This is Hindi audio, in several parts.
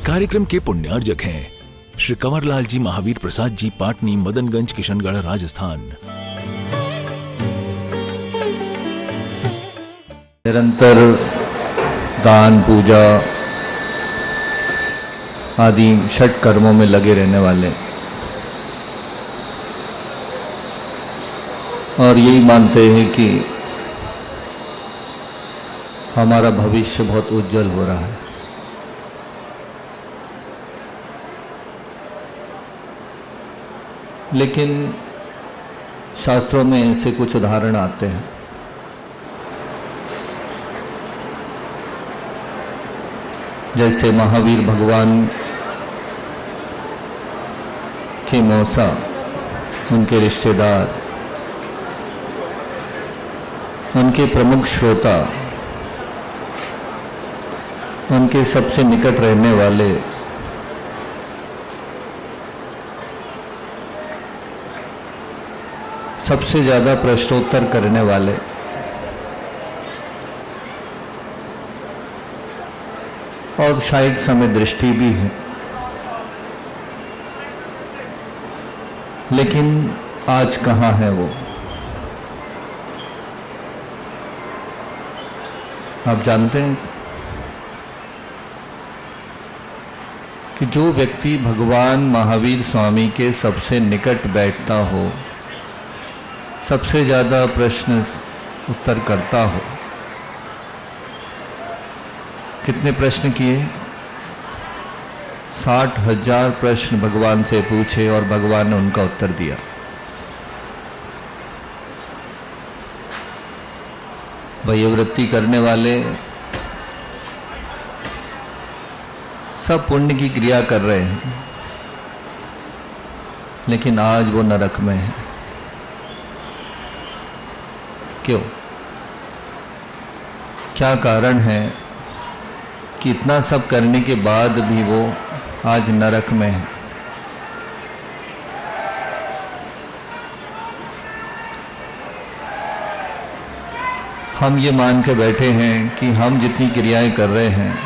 कार्यक्रम के पुण्यार्जक हैं श्री कंवरलाल जी महावीर प्रसाद जी, पाटनी, मदनगंज, किशनगढ़, राजस्थान। निरंतर दान, पूजा आदि षट कर्मों में लगे रहने वाले और यही मानते हैं कि हमारा भविष्य बहुत उज्जवल हो रहा है। लेकिन शास्त्रों में ऐसे कुछ उदाहरण आते हैं जैसे महावीर भगवान के मौसा, उनके रिश्तेदार, उनके प्रमुख श्रोता, उनके सबसे निकट रहने वाले सबसे ज्यादा प्रश्नोत्तर करने वाले और शायद समय दृष्टि भी है, लेकिन आज कहां है वो? आप जानते हैं कि जो व्यक्ति भगवान महावीर स्वामी के सबसे निकट बैठता हो, सबसे ज्यादा प्रश्न उत्तर करता हो, कितने प्रश्न किए? 60,000 प्रश्न भगवान से पूछे और भगवान ने उनका उत्तर दिया। वयोवृत्ति करने वाले सब पुण्य की क्रिया कर रहे हैं, लेकिन आज वो नरक में है। क्यों? क्या कारण है कि इतना सब करने के बाद भी वो आज नरक में है? हम ये मान के बैठे हैं कि हम जितनी क्रियाएं कर रहे हैं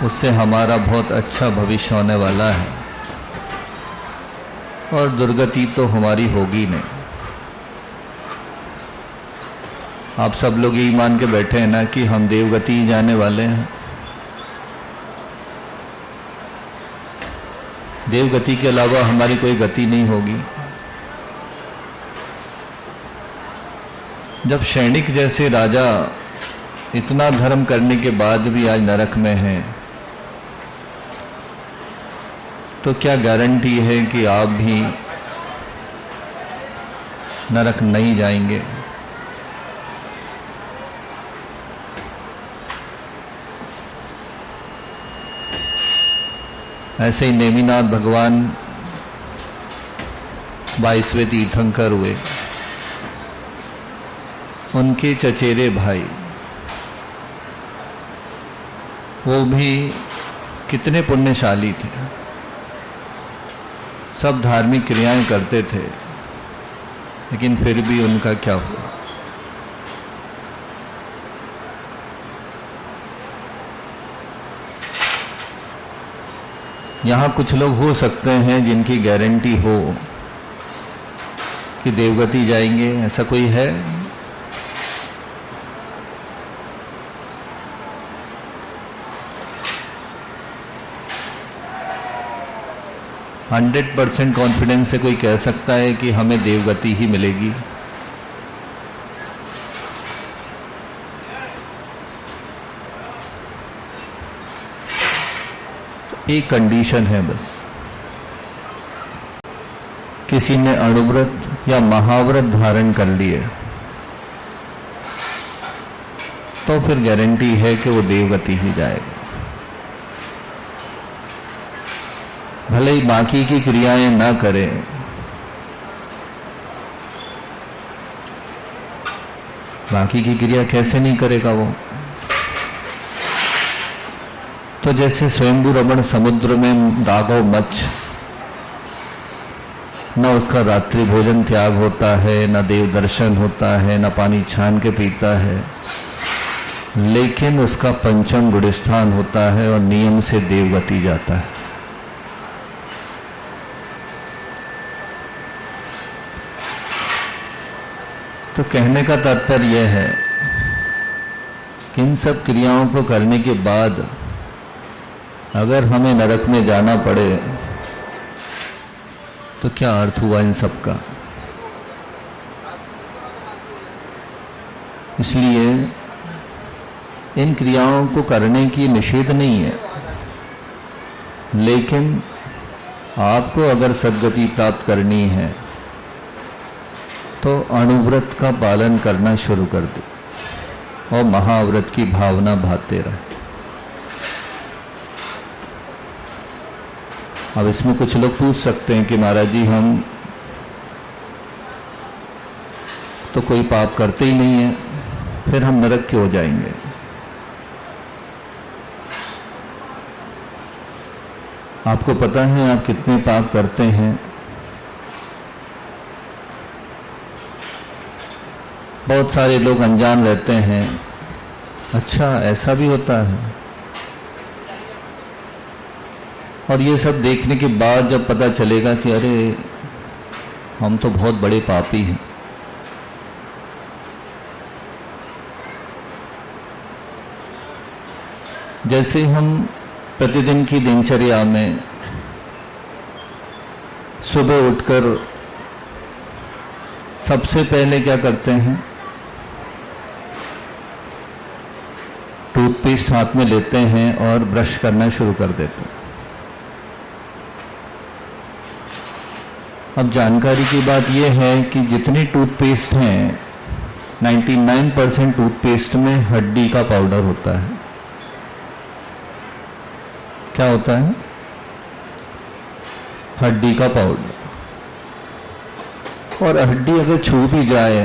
उससे हमारा बहुत अच्छा भविष्य होने वाला है और दुर्गति तो हमारी होगी नहीं। आप सब लोग यही मान के बैठे हैं ना कि हम देवगति जाने वाले हैं। देवगति के अलावा हमारी कोई गति नहीं होगी। जब सैनिक जैसे राजा इतना धर्म करने के बाद भी आज नरक में है, तो क्या गारंटी है कि आप भी नरक नहीं जाएंगे? ऐसे ही नेमिनाथ भगवान 22वें तीर्थंकर हुए। उनके चचेरे भाई वो भी कितने पुण्यशाली थे, सब धार्मिक क्रियाएं करते थे, लेकिन फिर भी उनका क्या हुआ? यहाँ कुछ लोग हो सकते हैं जिनकी गारंटी हो कि देवगति जाएंगे, ऐसा कोई है? हंड्रेड 100% कॉन्फिडेंस से कोई कह सकता है कि हमें देवगति ही मिलेगी? एक कंडीशन है बस, किसी ने अणुव्रत या महाव्रत धारण कर लिए तो फिर गारंटी है कि वो देवगति ही जाएगा। भले ही बाकी की क्रियाएं ना करे, बाकी की क्रिया कैसे नहीं करेगा वो? तो जैसे स्वयंभू रमण समुद्र में राघव मच्छ, न उसका रात्रि भोजन त्याग होता है, न देव दर्शन होता है, न पानी छान के पीता है, लेकिन उसका पंचम गुणस्थान होता है और नियम से देवगति जाता है। तो कहने का तात्पर्य यह है कि इन सब क्रियाओं को करने के बाद अगर हमें नरक में जाना पड़े तो क्या अर्थ हुआ इन सब का। इसलिए इन क्रियाओं को करने की निषेध नहीं है, लेकिन आपको अगर सद्गति प्राप्त करनी है तो अणुव्रत का पालन करना शुरू कर दे और महाव्रत की भावना भाते रहे। अब इसमें कुछ लोग पूछ सकते हैं कि महाराज जी हम तो कोई पाप करते ही नहीं है, फिर हम नरक क्यों हो जाएंगे। आपको पता है आप कितने पाप करते हैं? बहुत सारे लोग अनजान रहते हैं। अच्छा, ऐसा भी होता है। और ये सब देखने के बाद जब पता चलेगा कि अरे हम तो बहुत बड़े पापी हैं, जैसे हम प्रतिदिन की दिनचर्या में सुबह उठकर सबसे पहले क्या करते हैं? टूथपेस्ट हाथ में लेते हैं और ब्रश करना शुरू कर देते हैं। अब जानकारी की बात यह है कि जितनी टूथपेस्ट हैं 99% टूथपेस्ट में हड्डी का पाउडर होता है। क्या होता है? हड्डी का पाउडर। और हड्डी अगर छू भी जाए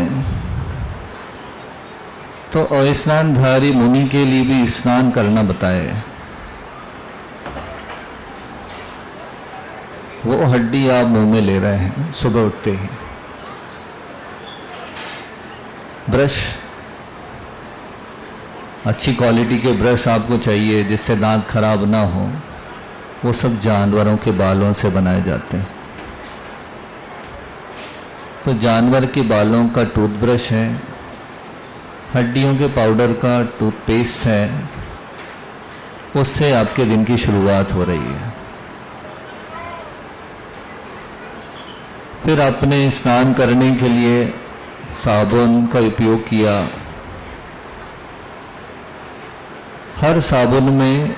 तो अस्नानधारी मुनि के लिए भी स्नान करना बताए। वो हड्डी आप मुंह में ले रहे हैं सुबह उठते ही। ब्रश, अच्छी क्वालिटी के ब्रश आपको चाहिए जिससे दांत खराब ना हो। वो सब जानवरों के बालों से बनाए जाते हैं। तो जानवर के बालों का टूथब्रश है, हड्डियों के पाउडर का टूथपेस्ट है, उससे आपके दिन की शुरुआत हो रही है। फिर आपने स्नान करने के लिए साबुन का उपयोग किया। हर साबुन में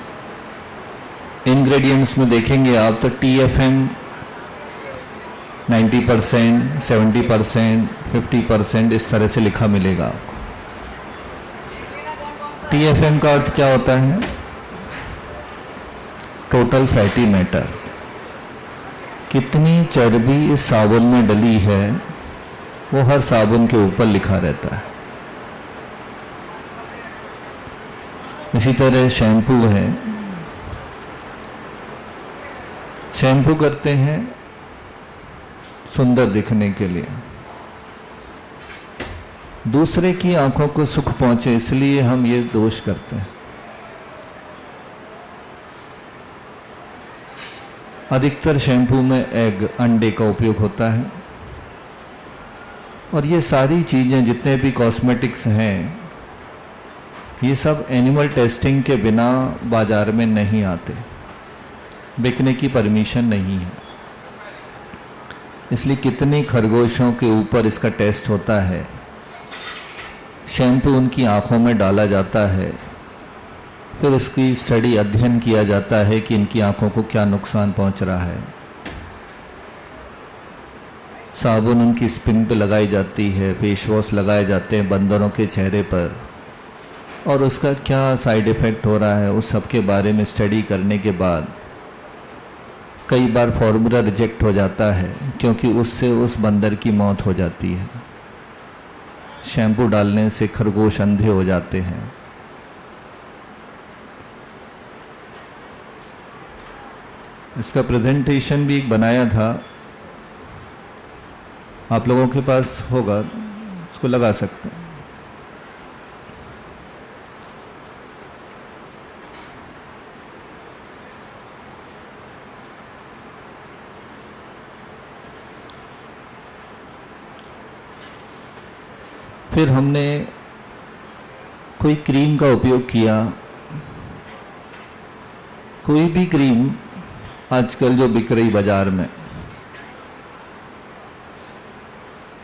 इंग्रेडिएंट्स में देखेंगे आप तो TFM 90%, 70%, 50% इस तरह से लिखा मिलेगा आपको। TFM का अर्थ क्या होता है? Total fatty matter. कितनी चर्बी इस साबुन में डली है वो हर साबुन के ऊपर लिखा रहता है। इसी तरह शैम्पू है। शैम्पू करते हैं सुंदर दिखने के लिए, दूसरे की आंखों को सुख पहुंचे इसलिए हम ये दोष करते हैं। अधिकतर शैम्पू में एग, अंडे का उपयोग होता है। और ये सारी चीजें जितने भी कॉस्मेटिक्स हैं ये सब एनिमल टेस्टिंग के बिना बाजार में नहीं आते, बिकने की परमिशन नहीं है। इसलिए कितने खरगोशों के ऊपर इसका टेस्ट होता है। शैम्पू उनकी आंखों में डाला जाता है, फिर उसकी स्टडी अध्ययन किया जाता है कि इनकी आंखों को क्या नुकसान पहुंच रहा है। साबुन उनकी स्किन पे लगाई जाती है, फेस वॉश लगाए जाते हैं बंदरों के चेहरे पर, और उसका क्या साइड इफेक्ट हो रहा है उस सब के बारे में स्टडी करने के बाद कई बार फॉर्मूला रिजेक्ट हो जाता है क्योंकि उससे उस बंदर की मौत हो जाती है। शैम्पू डालने से खरगोश अंधे हो जाते हैं। इसका प्रेजेंटेशन भी एक बनाया था, आप लोगों के पास होगा, उसको लगा सकते हैं। फिर हमने कोई क्रीम का उपयोग किया। कोई भी क्रीम आजकल जो बिक रही बाजार में,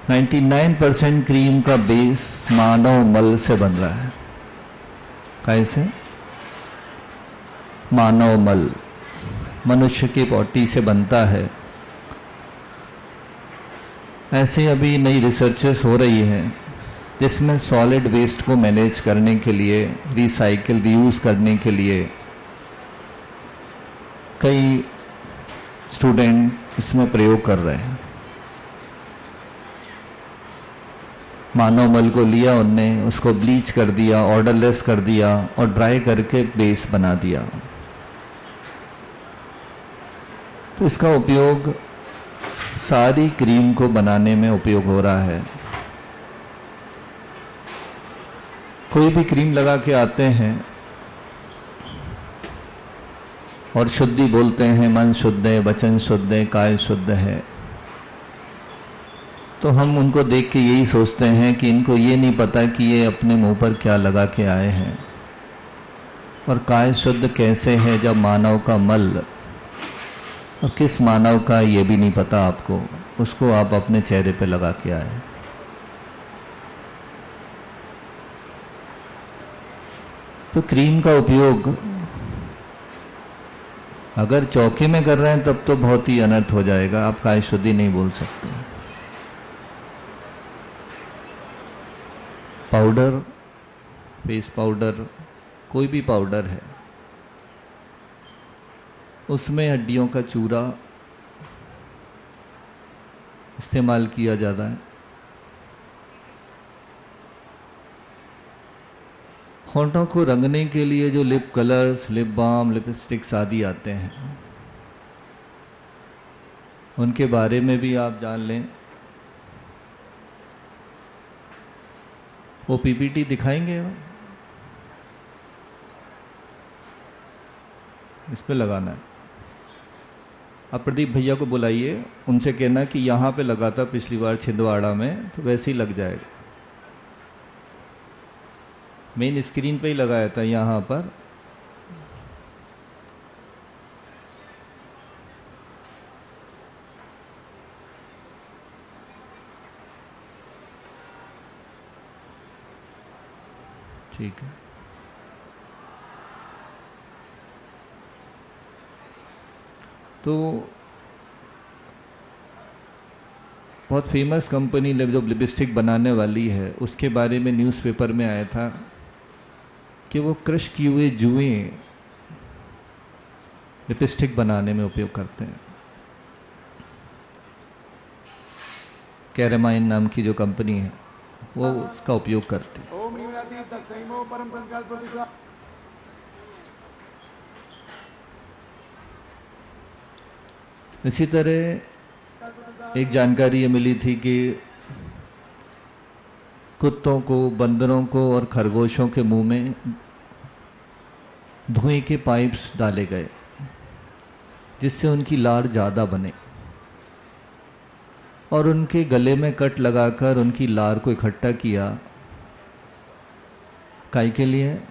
99% क्रीम का बेस मानव मल से बन रहा है। कैसे? मानव मल मनुष्य के पॉटी से बनता है। ऐसे अभी नई रिसर्चेस हो रही है जिसमें सॉलिड वेस्ट को मैनेज करने के लिए, रिसाइकिल रीयूज करने के लिए कई स्टूडेंट इसमें प्रयोग कर रहे हैं। मानव मल को लिया उनने, उसको ब्लीच कर दिया, ऑर्डरलेस कर दिया और ड्राई करके बेस बना दिया। तो इसका उपयोग सारी क्रीम को बनाने में उपयोग हो रहा है। कोई भी क्रीम लगा के आते हैं और शुद्धि बोलते हैं, मन शुद्ध है, वचन शुद्ध है, काय शुद्ध है, तो हम उनको देख के यही सोचते हैं कि इनको ये नहीं पता कि ये अपने मुंह पर क्या लगा के आए हैं। और काय शुद्ध कैसे है जब मानव का मल, और किस मानव का ये भी नहीं पता आपको, उसको आप अपने चेहरे पे लगा के आए। तो क्रीम का उपयोग अगर चौके में कर रहे हैं तब तो बहुत ही अनर्थ हो जाएगा, आप काय शुद्धि नहीं बोल सकते। पाउडर, फेस पाउडर, कोई भी पाउडर है, उसमें हड्डियों का चूरा इस्तेमाल किया जाता है। होंठों को रंगने के लिए जो lip colours, lip balm, lipsticks आदि आते हैं, उनके बारे में भी आप जान लें। वो पीपीटी दिखाएंगे, इस पे लगाना है। आप प्रदीप भैया को बुलाइए, उनसे कहना कि यहाँ पे लगा था पिछली बार छिंदवाड़ा में, तो वैसे ही लग जाएगा। मेन स्क्रीन पे ही लगाया था यहाँ पर। ठीक है, तो बहुत फेमस कंपनी जो लिपस्टिक बनाने वाली है, उसके बारे में न्यूज़पेपर में आया था कि वो क्रश किए हुए जुएं लिपस्टिक बनाने में उपयोग करते हैं। कैरेमाइन नाम की जो कंपनी है वो उसका उपयोग करती है। इसी तरह एक जानकारी ये मिली थी कि कुत्तों को, बंदरों को और खरगोशों के मुंह में धुएं के पाइप्स डाले गए जिससे उनकी लार ज़्यादा बने, और उनके गले में कट लगाकर उनकी लार को इकट्ठा किया। काय के लिए?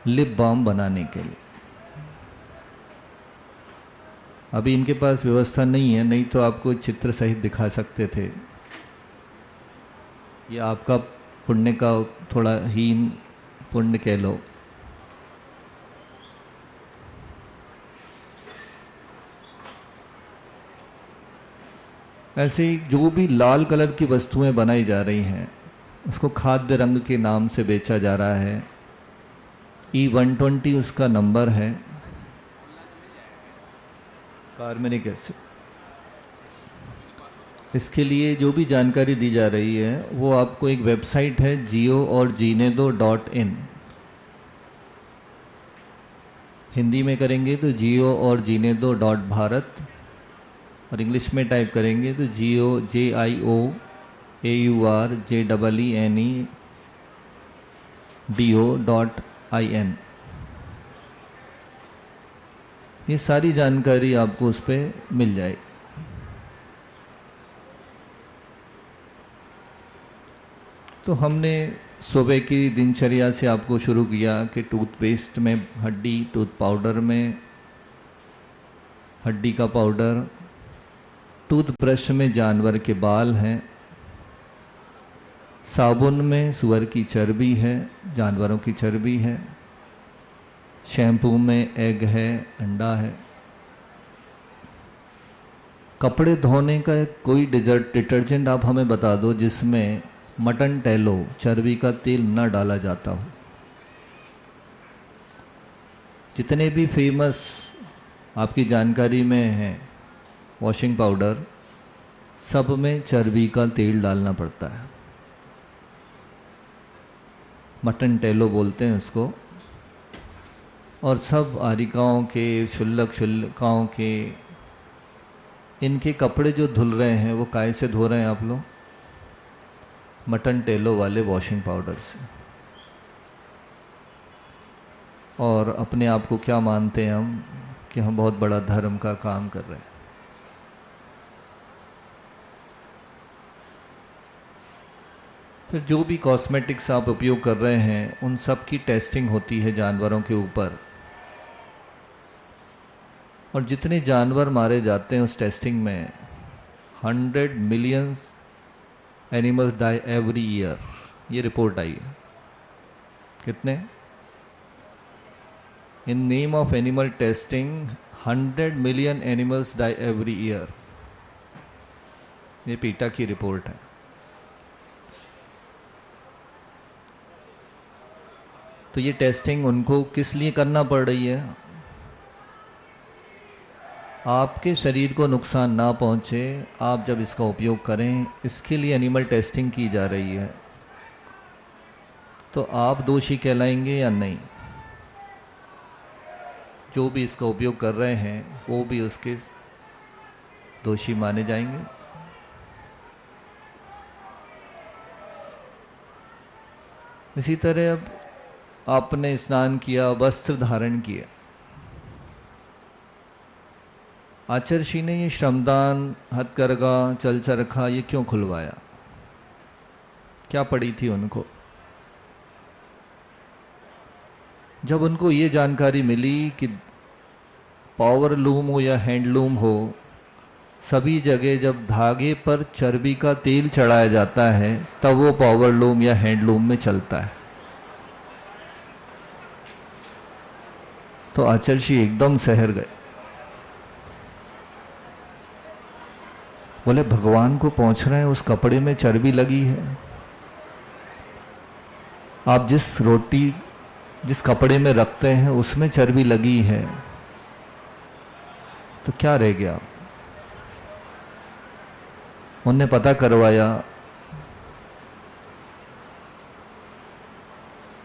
लिप बाम बनाने के लिए। अभी इनके पास व्यवस्था नहीं है, नहीं तो आपको चित्र सहित दिखा सकते थे। ये आपका पुण्य का थोड़ा हीन पुण्य कह लो। ऐसे ही जो भी लाल कलर की वस्तुएं बनाई जा रही हैं उसको खाद्य रंग के नाम से बेचा जा रहा है। E120 उसका नंबर है। कार्बनिक एसिड, इसके लिए जो भी जानकारी दी जा रही है वो आपको एक वेबसाइट है jio-और-jinedo.in, हिंदी में करेंगे तो jio-और-jinedo.bharat, और इंग्लिश में टाइप करेंगे तो jio-aur-jinedo.in। ये सारी जानकारी आपको उस पर मिल जाएगी। तो हमने सुबह की दिनचर्या से आपको शुरू किया कि टूथपेस्ट में हड्डी, टूथ पाउडर में हड्डी का पाउडर, टूथब्रश में जानवर के बाल हैं, साबुन में सुअर की चर्बी है, जानवरों की चर्बी है, शैम्पू में एग है, अंडा है। कपड़े धोने का कोई डिटर्जेंट आप हमें बता दो जिसमें मटन टेलो, चर्बी का तेल न डाला जाता हो। जितने भी फेमस आपकी जानकारी में हैं वॉशिंग पाउडर, सब में चर्बी का तेल डालना पड़ता है। मटन टेलो बोलते हैं उसको। और सब आरिकाओं के, शुल्लकाओं के, इनके कपड़े जो धुल रहे हैं वो काय से धो रहे हैं आप लोग? मटन टेलो वाले वॉशिंग पाउडर से। और अपने आप को क्या मानते हैं हम कि हम बहुत बड़ा धर्म का काम कर रहे हैं। फिर जो भी कॉस्मेटिक्स आप उपयोग कर रहे हैं उन सब की टेस्टिंग होती है जानवरों के ऊपर। और जितने जानवर मारे जाते हैं उस टेस्टिंग में 100 million animals die every year, ये रिपोर्ट आई है। कितने? In name of animal testing 100 million animals die every year, ये पीटा की रिपोर्ट है। तो ये टेस्टिंग उनको किस लिए करना पड़ रही है? आपके शरीर को नुकसान ना पहुंचे, आप जब इसका उपयोग करें, इसके लिए एनिमल टेस्टिंग की जा रही है। तो आप दोषी कहलाएंगे या नहीं? जो भी इसका उपयोग कर रहे हैं वो भी उसके दोषी माने जाएंगे। इसी तरह अब आपने स्नान किया, वस्त्र धारण किया, आचर्षि ने ये श्रमदान, हथकरघा, चल चरखा ये क्यों खुलवाया? क्या पड़ी थी उनको? जब उनको ये जानकारी मिली कि पावर लूम हो या हैंडलूम हो, सभी जगह जब धागे पर चर्बी का तेल चढ़ाया जाता है तब वो पावर लूम या हैंडलूम में चलता है। तो आचर्षि एकदम सहर गए। बोले भगवान को पहुंच रहे हैं, उस कपड़े में चर्बी लगी है। आप जिस रोटी जिस कपड़े में रखते हैं उसमें चर्बी लगी है, तो क्या रह गया? उनने पता करवाया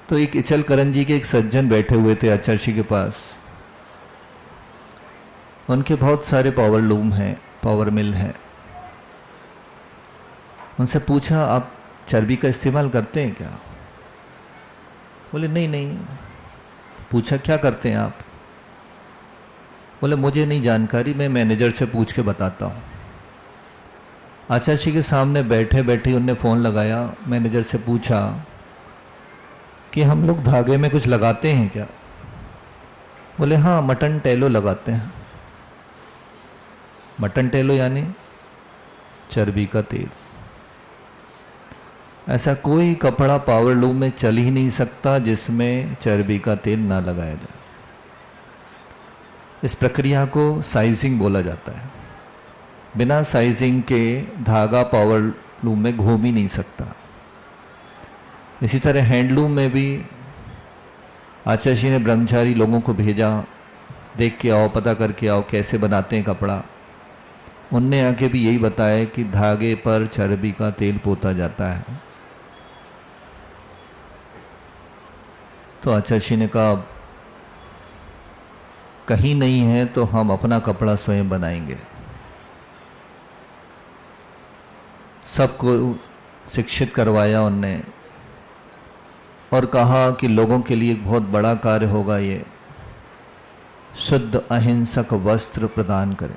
तो एक इचल करंजी के एक सज्जन बैठे हुए थे आचर्षि के पास। उनके बहुत सारे पावर लूम हैं, पावर मिल हैं। उनसे पूछा, आप चर्बी का इस्तेमाल करते हैं क्या? बोले नहीं नहीं। पूछा क्या करते हैं आप? बोले मुझे नहीं जानकारी, मैं मैनेजर से पूछ के बताता हूँ। आचार्य के सामने बैठे बैठे उनने फ़ोन लगाया, मैनेजर से पूछा कि हम लोग धागे में कुछ लगाते हैं क्या? बोले हाँ, मटन टेलो लगाते हैं। मटन टेलो यानी चर्बी का तेल। ऐसा कोई कपड़ा पावर लूम में चल ही नहीं सकता जिसमें चर्बी का तेल ना लगाया जाए। इस प्रक्रिया को साइजिंग बोला जाता है। बिना साइजिंग के धागा पावर लूम में घूम ही नहीं सकता। इसी तरह हैंडलूम में भी आचार्य जी ने ब्रह्मचारी लोगों को भेजा, देख के आओ, पता करके आओ कैसे बनाते हैं कपड़ा। उनने आके भी यही बताया कि धागे पर चर्बी का तेल पोता जाता है। तो आचार्य ने कहा कहीं नहीं है तो हम अपना कपड़ा स्वयं बनाएंगे। सबको शिक्षित करवाया उनने और कहा कि लोगों के लिए एक बहुत बड़ा कार्य होगा, ये शुद्ध अहिंसक वस्त्र प्रदान करें।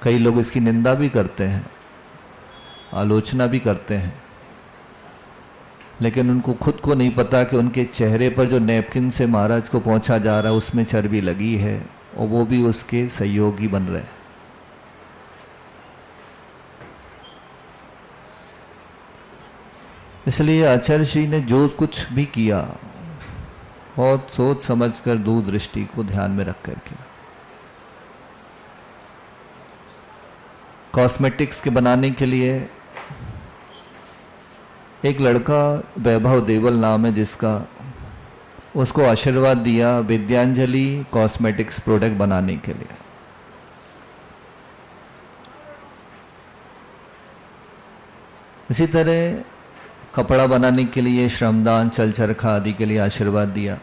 कई लोग इसकी निंदा भी करते हैं, आलोचना भी करते हैं, लेकिन उनको खुद को नहीं पता कि उनके चेहरे पर जो नैपकिन से महाराज को पहुंचा जा रहा है उसमें चर्बी लगी है और वो भी उसके सहयोगी बन रहे हैं। इसलिए आचार्य श्री ने जो कुछ भी किया बहुत सोच समझकर दूरदृष्टि को ध्यान में रख कर किया। कॉस्मेटिक्स के बनाने के लिए एक लड़का वैभव देवल नाम है जिसका, उसको आशीर्वाद दिया विद्यांजलि कॉस्मेटिक्स प्रोडक्ट बनाने के लिए। इसी तरह कपड़ा बनाने के लिए श्रमदान, चल चरखा आदि के लिए आशीर्वाद दिया।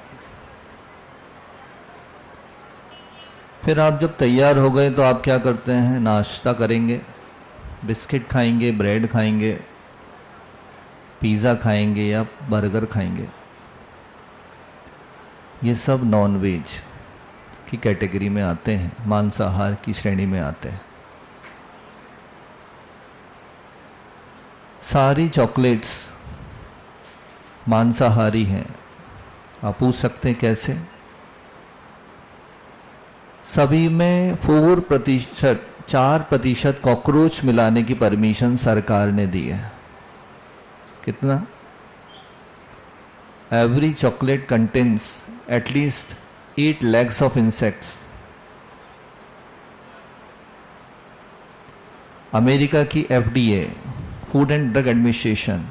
फिर आप जब तैयार हो गए तो आप क्या करते हैं? नाश्ता करेंगे, बिस्किट खाएंगे, ब्रेड खाएंगे, पिज़्ज़ा खाएंगे या बर्गर खाएंगे। ये सब नॉन वेज की कैटेगरी में आते हैं, मांसाहार की श्रेणी में आते हैं। सारी चॉकलेट्स मांसाहारी हैं। आप पूछ सकते हैं कैसे? सभी में 4% कॉकरोच मिलाने की परमिशन सरकार ने दी है। कितना? Every chocolate contains at least 8 lakhs of insects। America की FDA, food and drug administration,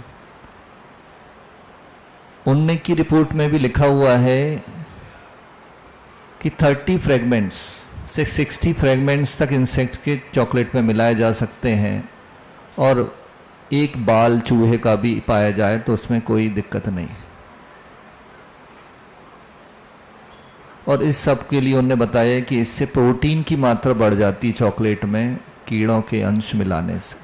उनने की रिपोर्ट में भी लिखा हुआ है कि 30 फ्रेगमेंट्स से 60 फ्रेगमेंट्स तक इंसेक्ट के चॉकलेट में मिलाए जा सकते हैं, और एक बाल चूहे का भी पाया जाए तो उसमें कोई दिक्कत नहीं। और इस सब के लिए उन्होंने बताया कि इससे प्रोटीन की मात्रा बढ़ जाती है चॉकलेट में कीड़ों के अंश मिलाने से।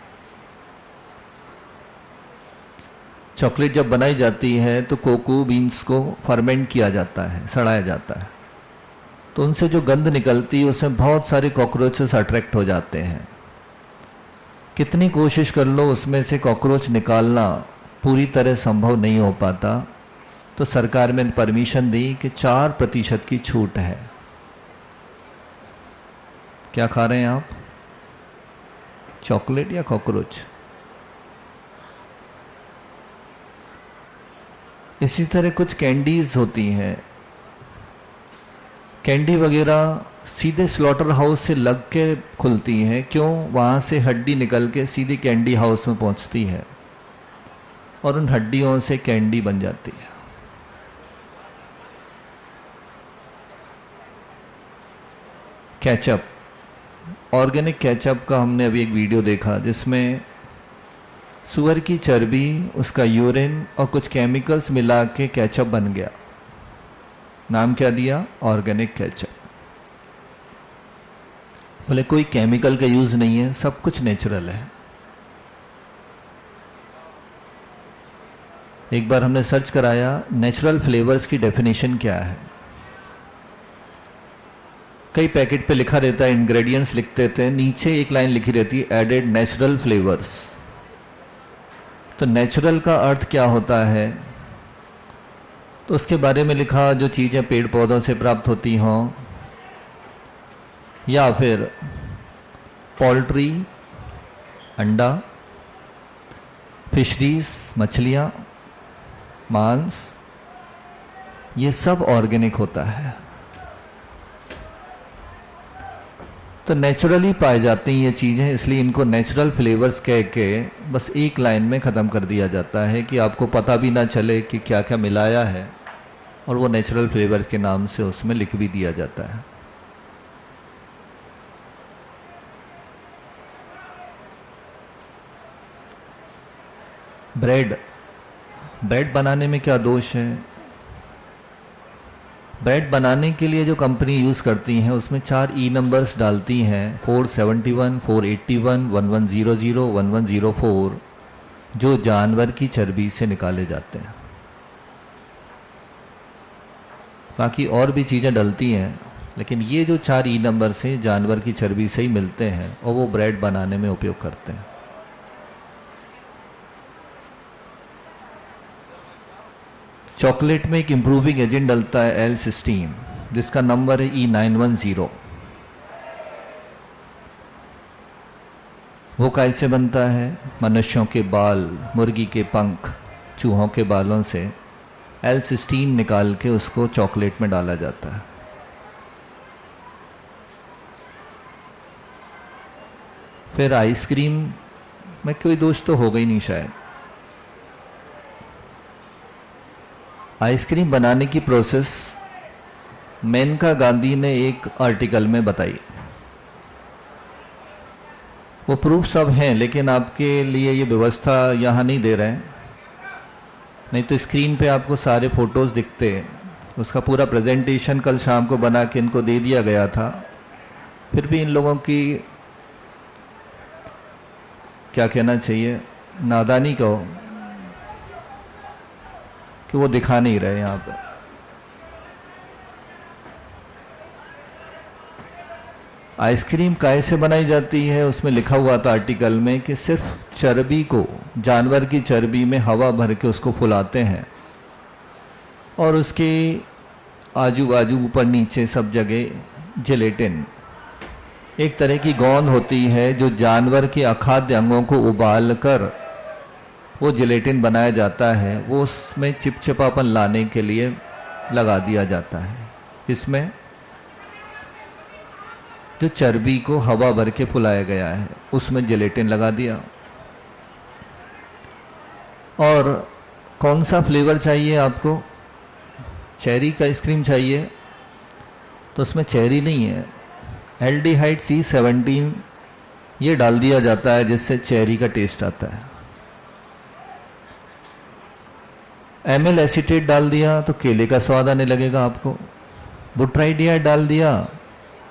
चॉकलेट जब बनाई जाती है तो कोको बीन्स को फर्मेंट किया जाता है, सड़ाया जाता है, तो उनसे जो गंध निकलती है उसमें बहुत सारे कॉकरोचेस अट्रैक्ट हो जाते हैं। कितनी कोशिश कर लो उसमें से कॉकरोच निकालना पूरी तरह संभव नहीं हो पाता। तो सरकार ने परमिशन दी कि 4% की छूट है। क्या खा रहे हैं आप? चॉकलेट या कॉकरोच? इसी तरह कुछ कैंडीज होती हैं, कैंडी वगैरह सीधे स्लॉटर हाउस से लग के खुलती हैं। क्यों? वहाँ से हड्डी निकल के सीधे कैंडी हाउस में पहुँचती है और उन हड्डियों से कैंडी बन जाती है। केचप, ऑर्गेनिक केचप का हमने अभी एक वीडियो देखा जिसमें सुअर की चर्बी, उसका यूरिन और कुछ केमिकल्स मिला के केचप बन गया। नाम क्या दिया? Organic ketchup. बोले कोई केमिकल का यूज नहीं है, सब कुछ नेचुरल है। एक बार हमने सर्च कराया नेचुरल फ्लेवर्स की डेफिनेशन क्या है। कई पैकेट पे लिखा रहता है, इंग्रेडिएंट्स लिखते थे, नीचे एक लाइन लिखी रहती है एडेड नेचुरल फ्लेवर्स। तो नेचुरल का अर्थ क्या होता है? तो उसके बारे में लिखा जो चीज़ें पेड़ पौधों से प्राप्त होती हों, या फिर पोल्ट्री, अंडा, फिशरीज, मछलियाँ, मांस, ये सब ऑर्गेनिक होता है। तो नेचुरली पाई जाती हैं ये चीज़ें, इसलिए इनको नेचुरल फ्लेवर्स कह के बस एक लाइन में ख़त्म कर दिया जाता है कि आपको पता भी ना चले कि क्या क्या मिलाया है, और वो नेचुरल फ्लेवर्स के नाम से उसमें लिख भी दिया जाता है। ब्रेड बनाने में क्या दोष है? ब्रेड बनाने के लिए जो कंपनी यूज़ करती हैं उसमें 4 ई नंबर्स डालती हैं, 471, 481, 1100, 1104, जो जानवर की चर्बी से निकाले जाते हैं। बाकी और भी चीज़ें डलती हैं, लेकिन ये जो 4 ई नंबर से जानवर की चर्बी से ही मिलते हैं और वो ब्रेड बनाने में उपयोग करते हैं। चॉकलेट में एक इंप्रूविंग एजेंट डलता है L-सिस्टीन, जिसका नंबर है E910। वो कैसे बनता है? मनुष्यों के बाल, मुर्गी के पंख, चूहों के बालों से L-सिस्टीन निकाल के उसको चॉकलेट में डाला जाता है। फिर आइसक्रीम में कोई दोष तो होगा ही नहीं शायद। आइसक्रीम बनाने की प्रोसेस मेनका गांधी ने एक आर्टिकल में बताई। वो प्रूफ सब हैं, लेकिन आपके लिए ये व्यवस्था यहाँ नहीं दे रहे हैं, नहीं तो स्क्रीन पे आपको सारे फोटोज़ दिखते हैं। उसका पूरा प्रेजेंटेशन कल शाम को बना के इनको दे दिया गया था। फिर भी इन लोगों की क्या कहना चाहिए, नादानी कहो कि वो दिखा नहीं रहे यहाँ पर। आइसक्रीम कैसे बनाई जाती है उसमें लिखा हुआ था आर्टिकल में कि सिर्फ चर्बी को, जानवर की चर्बी में हवा भर के उसको फुलाते हैं और उसके आजू बाजू ऊपर नीचे सब जगह जिलेटिन, एक तरह की गोंद होती है जो जानवर के अखाद्य अंगों को उबाल कर वो जिलेटिन बनाया जाता है, वो उसमें चिपचिपापन लाने के लिए लगा दिया जाता है। इसमें जो चर्बी को हवा भर के फुलाया गया है उसमें जिलेटिन लगा दिया। और कौन सा फ्लेवर चाहिए आपको? चेरी का आइसक्रीम चाहिए तो उसमें चेरी नहीं है, एल्डिहाइड C17 ये डाल दिया जाता है जिससे चेरी का टेस्ट आता है। एमिल एसीटेट डाल दिया तो केले का स्वाद आने लगेगा आपको। बुट्राइडिया डाल दिया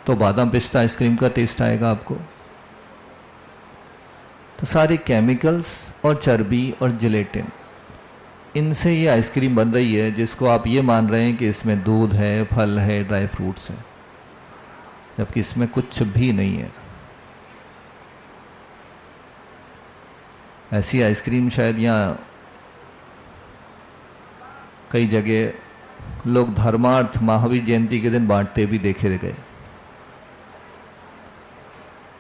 तो बादाम पिस्ता आइसक्रीम का टेस्ट आएगा आपको। तो सारे केमिकल्स और चर्बी और जिलेटिन, इनसे ये आइसक्रीम बन रही है जिसको आप ये मान रहे हैं कि इसमें दूध है, फल है, ड्राई फ्रूट्स है, जबकि इसमें कुछ भी नहीं है। ऐसी आइसक्रीम शायद यहाँ कई जगह लोग धर्मार्थ महावीर जयंती के दिन बांटते भी देखे गए।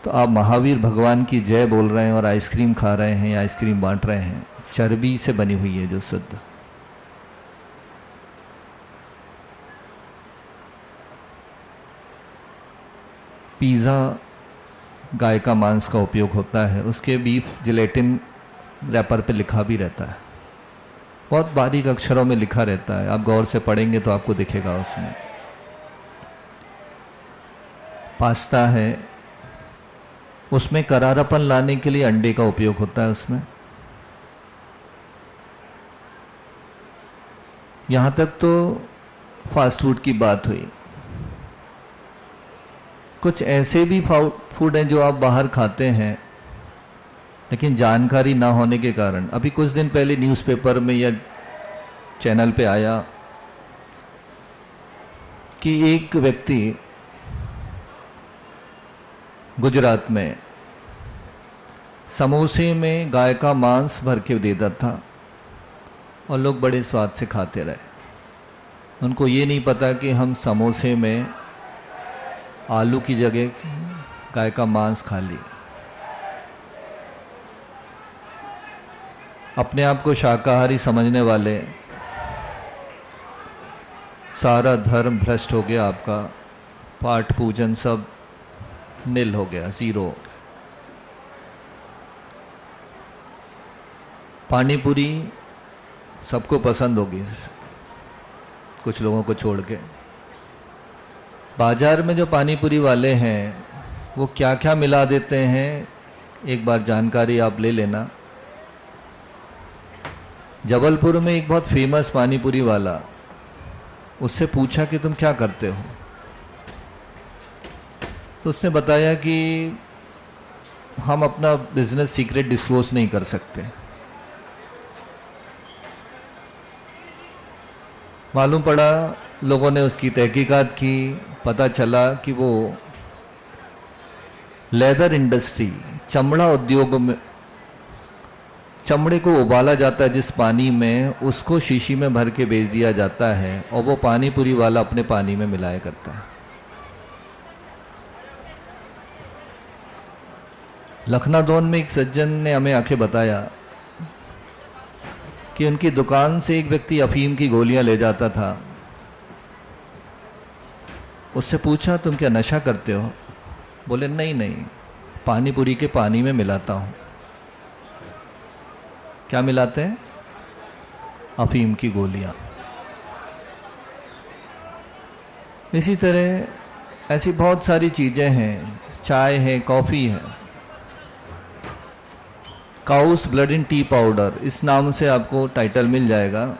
तो आप महावीर भगवान की जय बोल रहे हैं और आइसक्रीम खा रहे हैं या आइसक्रीम बांट रहे हैं, चर्बी से बनी हुई है जो शुद्ध। पिज़्ज़ा गाय का मांस का उपयोग होता है, उसके बीफ जिलेटिन रैपर पे लिखा भी रहता है, बहुत बारीक अक्षरों में लिखा रहता है, आप गौर से पढ़ेंगे तो आपको दिखेगा उसमें। पास्ता है, उसमें करारापन लाने के लिए अंडे का उपयोग होता है उसमें। यहां तक तो फास्ट फूड की बात हुई। कुछ ऐसे भी फूड हैं जो आप बाहर खाते हैं लेकिन जानकारी ना होने के कारण, अभी कुछ दिन पहले न्यूज़पेपर में या चैनल पे आया कि एक व्यक्ति गुजरात में समोसे में गाय का मांस भर के देता था और लोग बड़े स्वाद से खाते रहे। उनको ये नहीं पता कि हम समोसे में आलू की जगह गाय का मांस खा लिए। अपने आप को शाकाहारी समझने वाले, सारा धर्म भ्रष्ट हो गया आपका, पाठ पूजन सब नील हो गया, जीरो। पानी पूरी सबको पसंद होगी, कुछ लोगों को छोड़ के। बाजार में जो पानी पूरी वाले हैं वो क्या क्या मिला देते हैं, एक बार जानकारी आप ले लेना। जबलपुर में एक बहुत फेमस पानी पूरी वाला, उससे पूछा कि तुम क्या करते हो, तो उसने बताया कि हम अपना बिजनेस सीक्रेट डिस्क्लोज नहीं कर सकते। मालूम पड़ा, लोगों ने उसकी तहकीकात की, पता चला कि वो लेदर इंडस्ट्री, चमड़ा उद्योग में चमड़े को उबाला जाता है जिस पानी में, उसको शीशी में भर के बेच दिया जाता है और वो पानी पूरी वाला अपने पानी में मिलाया करता है। लखनऊ में एक सज्जन ने हमें आके बताया कि उनकी दुकान से एक व्यक्ति अफीम की गोलियां ले जाता था। उससे पूछा, तुम क्या नशा करते हो? बोले, नहीं नहीं, पानी पूरी के पानी में मिलाता हूं। क्या मिलाते हैं? अफीम की गोलियां। इसी तरह ऐसी बहुत सारी चीजें हैं, चाय है, कॉफी है। Cows blood in T powder, इस नाम से आपको टाइटल मिल जाएगा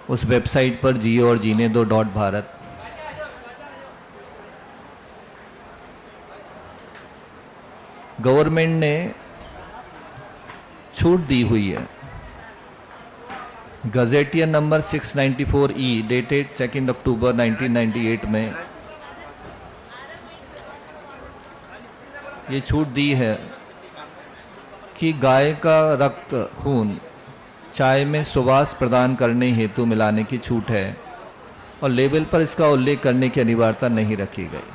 उस वेबसाइट पर, जियो और जीने दो .भारत। गवर्नमेंट ने छूट दी हुई है। गजेटियर नंबर 694E डेटेड 2 अक्टूबर 1998 में ये छूट दी है कि गाय का रक्त खून चाय में सुवास प्रदान करने हेतु मिलाने की छूट है और लेबल पर इसका उल्लेख करने की अनिवार्यता नहीं रखी गई।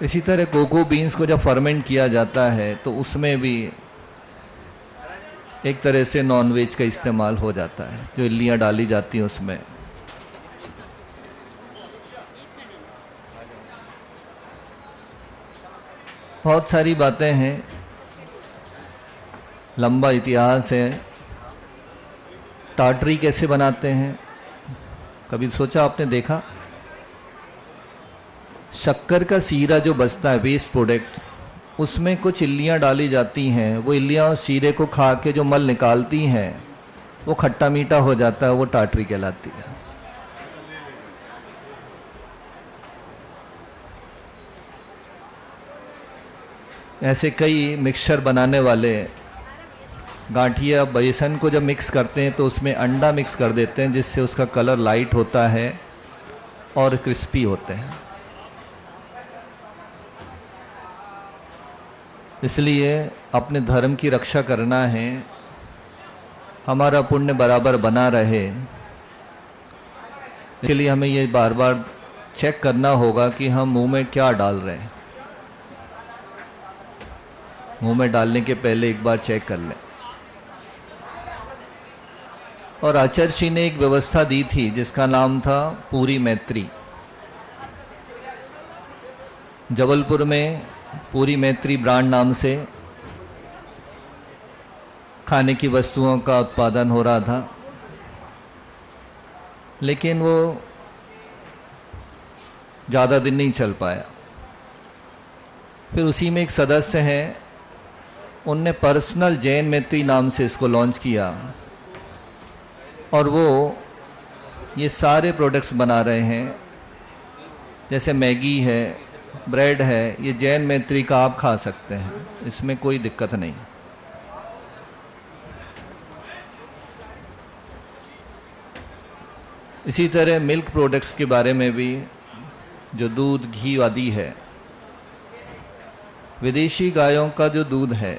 इसी तरह कोको बीन्स को जब फर्मेंट किया जाता है तो उसमें भी एक तरह से नॉनवेज का इस्तेमाल हो जाता है, जो इल्लियां डाली जाती हैं उसमें। बहुत सारी बातें हैं, लंबा इतिहास है। टाटरी कैसे बनाते हैं, कभी सोचा आपने? देखा? शक्कर का सीरा जो बचता है, वेस्ट प्रोडक्ट, उसमें कुछ इल्लियां डाली जाती हैं। वो इल्लियां उस सीरे को खा के जो मल निकालती हैं वो खट्टा मीठा हो जाता है, वो टाटरी कहलाती है। ऐसे कई मिक्सचर बनाने वाले गांठिया बेसन को जब मिक्स करते हैं तो उसमें अंडा मिक्स कर देते हैं, जिससे उसका कलर लाइट होता है और क्रिस्पी होते हैं। इसलिए अपने धर्म की रक्षा करना है, हमारा पुण्य बराबर बना रहे, इसलिए हमें ये बार बार चेक करना होगा कि हम मुंह में क्या डाल रहे हैं। मुंह में डालने के पहले एक बार चेक कर लें। और आचार्य जी ने एक व्यवस्था दी थी जिसका नाम था पूरी मैत्री। जबलपुर में पूरी मैत्री ब्रांड नाम से खाने की वस्तुओं का उत्पादन हो रहा था, लेकिन वो ज़्यादा दिन नहीं चल पाया। फिर उसी में एक सदस्य हैं, उनने पर्सनल जैन मैत्री नाम से इसको लॉन्च किया और वो ये सारे प्रोडक्ट्स बना रहे हैं। जैसे मैगी है, ब्रेड है, ये जैन मैत्री का आप खा सकते हैं, इसमें कोई दिक्कत नहीं। इसी तरह मिल्क प्रोडक्ट्स के बारे में भी, जो दूध घी आदि है, विदेशी गायों का जो दूध है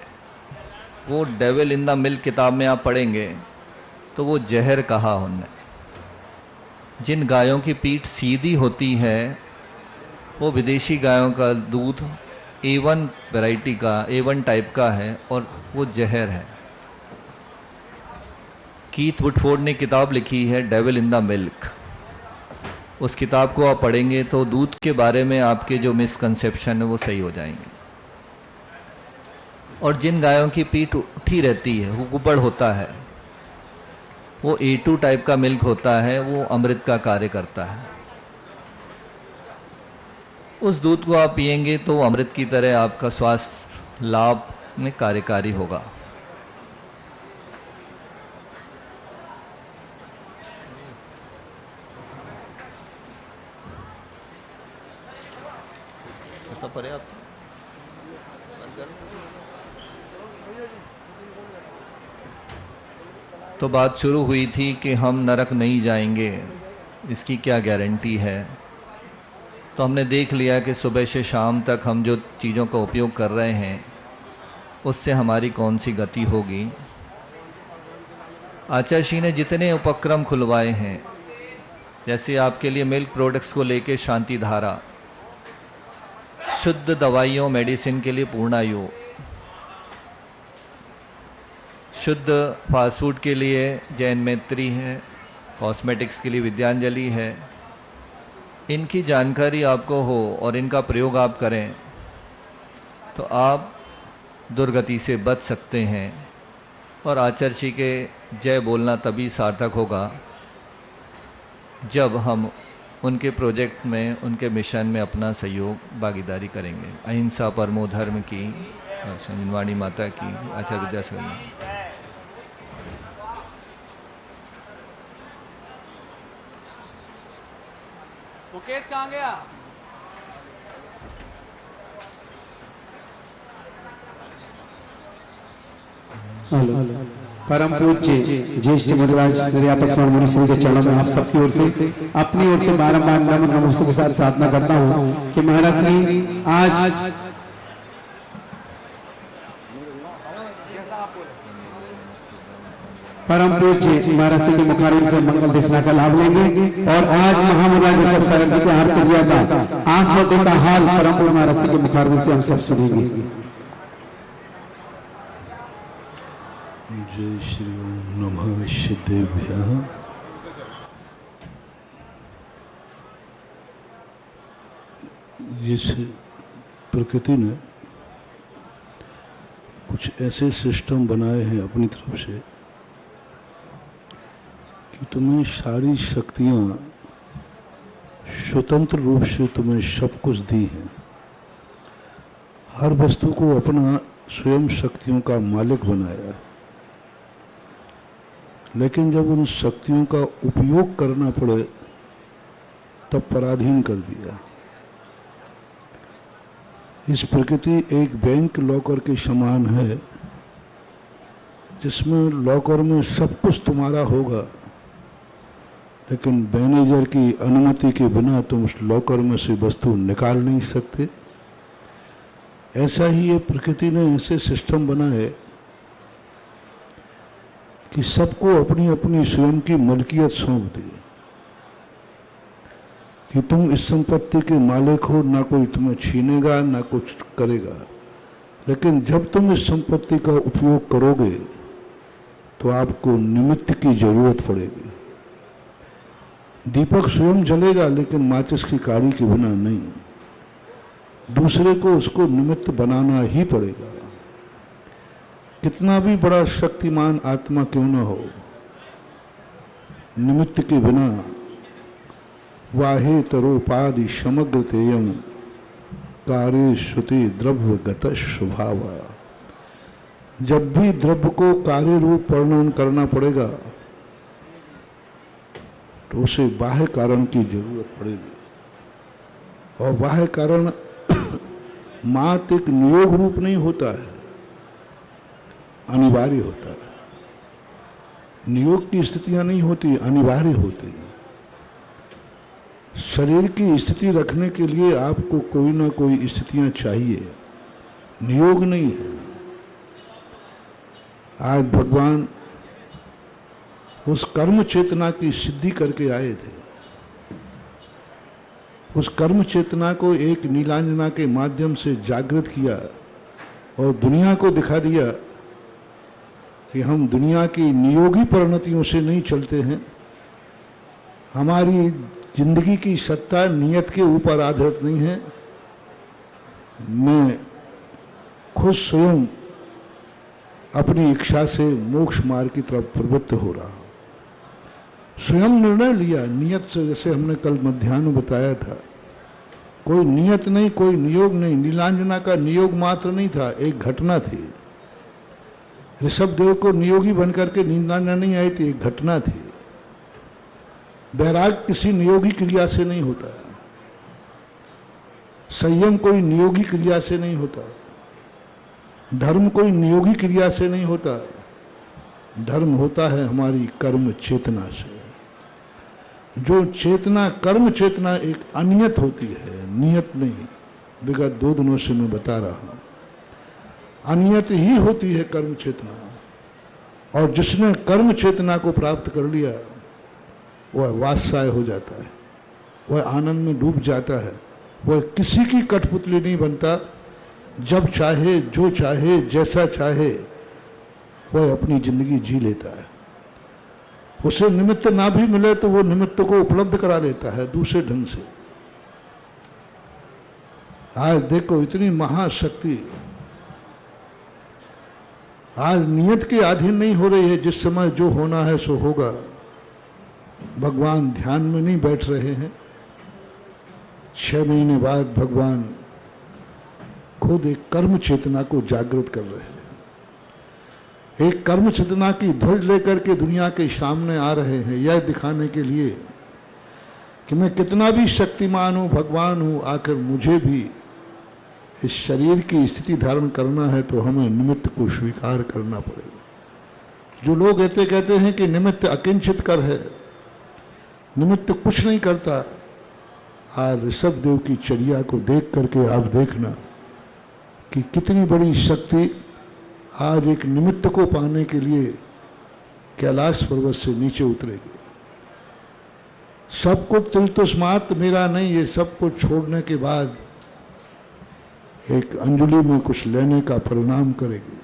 वो डेविल इन द मिल्क किताब में आप पढ़ेंगे तो वो जहर कहा उनने। जिन गायों की पीठ सीधी होती है वो विदेशी गायों का दूध A1 वैरायटी का, A1 टाइप का है और वो जहर है। कीथ वुडफोर्ड ने किताब लिखी है डेविल इन द मिल्क। उस किताब को आप पढ़ेंगे तो दूध के बारे में आपके जो मिसकंसेप्शन है वो सही हो जाएंगे। और जिन गायों की पीठ उठी रहती है, वो गुबड़ होता है, वो A2 टाइप का मिल्क होता है, वो अमृत का कार्य करता है। उस दूध को आप पिएंगे तो अमृत की तरह आपका स्वास्थ्य लाभ में कार्यकारी होगा। तो पर्याप्त। तो बात शुरू हुई थी कि हम नरक नहीं जाएंगे, इसकी क्या गारंटी है। तो हमने देख लिया कि सुबह से शाम तक हम जो चीज़ों का उपयोग कर रहे हैं उससे हमारी कौन सी गति होगी। आचार्य जी ने जितने उपक्रम खुलवाए हैं, जैसे आपके लिए मिल्क प्रोडक्ट्स को लेके शांति धारा, शुद्ध दवाइयों मेडिसिन के लिए पूर्णायु, शुद्ध फास्ट फूड के लिए जैन मैत्री है, कॉस्मेटिक्स के लिए विद्यांजलि है, इनकी जानकारी आपको हो और इनका प्रयोग आप करें तो आप दुर्गति से बच सकते हैं। और आचार्य जी के जय बोलना तभी सार्थक होगा जब हम उनके प्रोजेक्ट में, उनके मिशन में अपना सहयोग भागीदारी करेंगे। अहिंसा परमो धर्म की वाणी माता की। आचार्य विद्यासागर। मुकेश कहाँ गया? परम पूज्य ज्येष्ठ मुनिराज निर्यापक स्वामी मुनि श्री के चरणों में आप सबकी ओर से, अपनी ओर से बारंबार नमस्तों के साथ प्रार्थना करता हूँ कि महाराज श्री आज परम पूज्य महाराज श्री के मुखारविंद से मंगल देशना का लाभ लेंगे। और आज महामंडल ऋषभ सागर जी के हर चर्या का आंख मोते का हाल परम पूज्य महाराज श्री के मुखारविंद से हम सब सुनेंगे। जय श्री ओम नमः सिद्धेभ्यः। जिस प्रकृति ने कुछ ऐसे सिस्टम बनाए हैं अपनी तरफ से कि तुम्हें सारी शक्तियां स्वतंत्र रूप से तुम्हें सब कुछ दी हैं। हर वस्तु को अपना स्वयं शक्तियों का मालिक बनाया, लेकिन जब उन शक्तियों का उपयोग करना पड़े तब पराधीन कर दिया। इस प्रकृति एक बैंक लॉकर के समान है, जिसमें लॉकर में सब कुछ तुम्हारा होगा, लेकिन मैनेजर की अनुमति के बिना तुम उस लॉकर में से वस्तु निकाल नहीं सकते। ऐसा ही ये प्रकृति ने ऐसे सिस्टम बनाए कि सबको अपनी अपनी स्वयं की मलकियत सौंप दी कि तुम इस संपत्ति के मालिक हो, ना कोई तुम्हें छीनेगा ना कुछ करेगा। लेकिन जब तुम इस संपत्ति का उपयोग करोगे तो आपको निमित्त की जरूरत पड़ेगी। दीपक स्वयं जलेगा लेकिन माचिस की काड़ी के बिना नहीं, दूसरे को उसको निमित्त बनाना ही पड़ेगा। कितना भी बड़ा शक्तिमान आत्मा क्यों न हो, निमित्त के बिना वाहे तरोपादि समग्र तेयम कार्य श्रुति द्रव्य गत स्वभाव। जब भी द्रव्य को कार्य रूप वर्णन करना पड़ेगा तो उसे बाह्य कारण की जरूरत पड़ेगी, और बाह्य कारण मात्र एक नियोग रूप नहीं होता है, अनिवार्य होता है। नियोग की स्थितियां नहीं होती, अनिवार्य होती है। शरीर की स्थिति रखने के लिए आपको कोई ना कोई स्थितियां चाहिए, नियोग नहीं है। आज भगवान उस कर्म चेतना की सिद्धि करके आए थे। उस कर्म चेतना को एक नीलांजना के माध्यम से जागृत किया और दुनिया को दिखा दिया कि हम दुनिया की नियोगी परिणतियों से नहीं चलते हैं। हमारी जिंदगी की सत्ता नियत के ऊपर आधारित नहीं है। मैं खुद स्वयं अपनी इच्छा से मोक्ष मार्ग की तरफ प्रवृत्त हो रहा हूं। स्वयं निर्णय लिया नियत से, जैसे हमने कल मध्याह्न में बताया था। कोई नियत नहीं, कोई नियोग नहीं। नीलांजना का नियोग मात्र नहीं था, एक घटना थी। ऋषभ देव को नियोगी बनकर के नीलांजना नहीं आई थी, एक घटना थी। वैराग किसी नियोगी क्रिया से नहीं होता, संयम कोई नियोगी क्रिया से नहीं होता, धर्म कोई नियोगी क्रिया से नहीं होता, धर्म होता है हमारी कर्म चेतना से। जो चेतना कर्म चेतना एक अनियत होती है, नियत नहीं। विगत 2 दिनों से मैं बता रहा हूं, अनियत ही होती है कर्म चेतना। और जिसने कर्म चेतना को प्राप्त कर लिया वह वात्साय हो जाता है, वह आनंद में डूब जाता है, वह किसी की कठपुतली नहीं बनता। जब चाहे, जो चाहे, जैसा चाहे वह अपनी जिंदगी जी लेता है। उसे निमित्त ना भी मिले तो वो निमित्त को उपलब्ध करा लेता है दूसरे ढंग से। आज देखो इतनी महाशक्ति आज नियत के अधीन नहीं हो रही है। जिस समय जो होना है सो होगा। भगवान ध्यान में नहीं बैठ रहे हैं। 6 महीने बाद भगवान खुद एक कर्म चेतना को जागृत कर रहे हैं। एक कर्म चेतना की ध्वज लेकर के दुनिया के सामने आ रहे हैं, यह दिखाने के लिए कि मैं कितना भी शक्तिमान हूं, भगवान हूं, आखिर मुझे भी इस शरीर की स्थिति धारण करना है तो हमें निमित्त को स्वीकार करना पड़ेगा। जो लोग कहते हैं कि निमित्त अकिंचित कर है, निमित्त कुछ नहीं करता, आज ऋषभ देव की चर्या को देख करके आप देखना कि कितनी बड़ी शक्ति आज एक निमित्त को पाने के लिए कैलाश पर्वत से नीचे उतरेगी। सबको तिलतुष्मात मेरा नहीं, ये सबको छोड़ने के बाद एक अंजलि में कुछ लेने का परिणाम करेगी।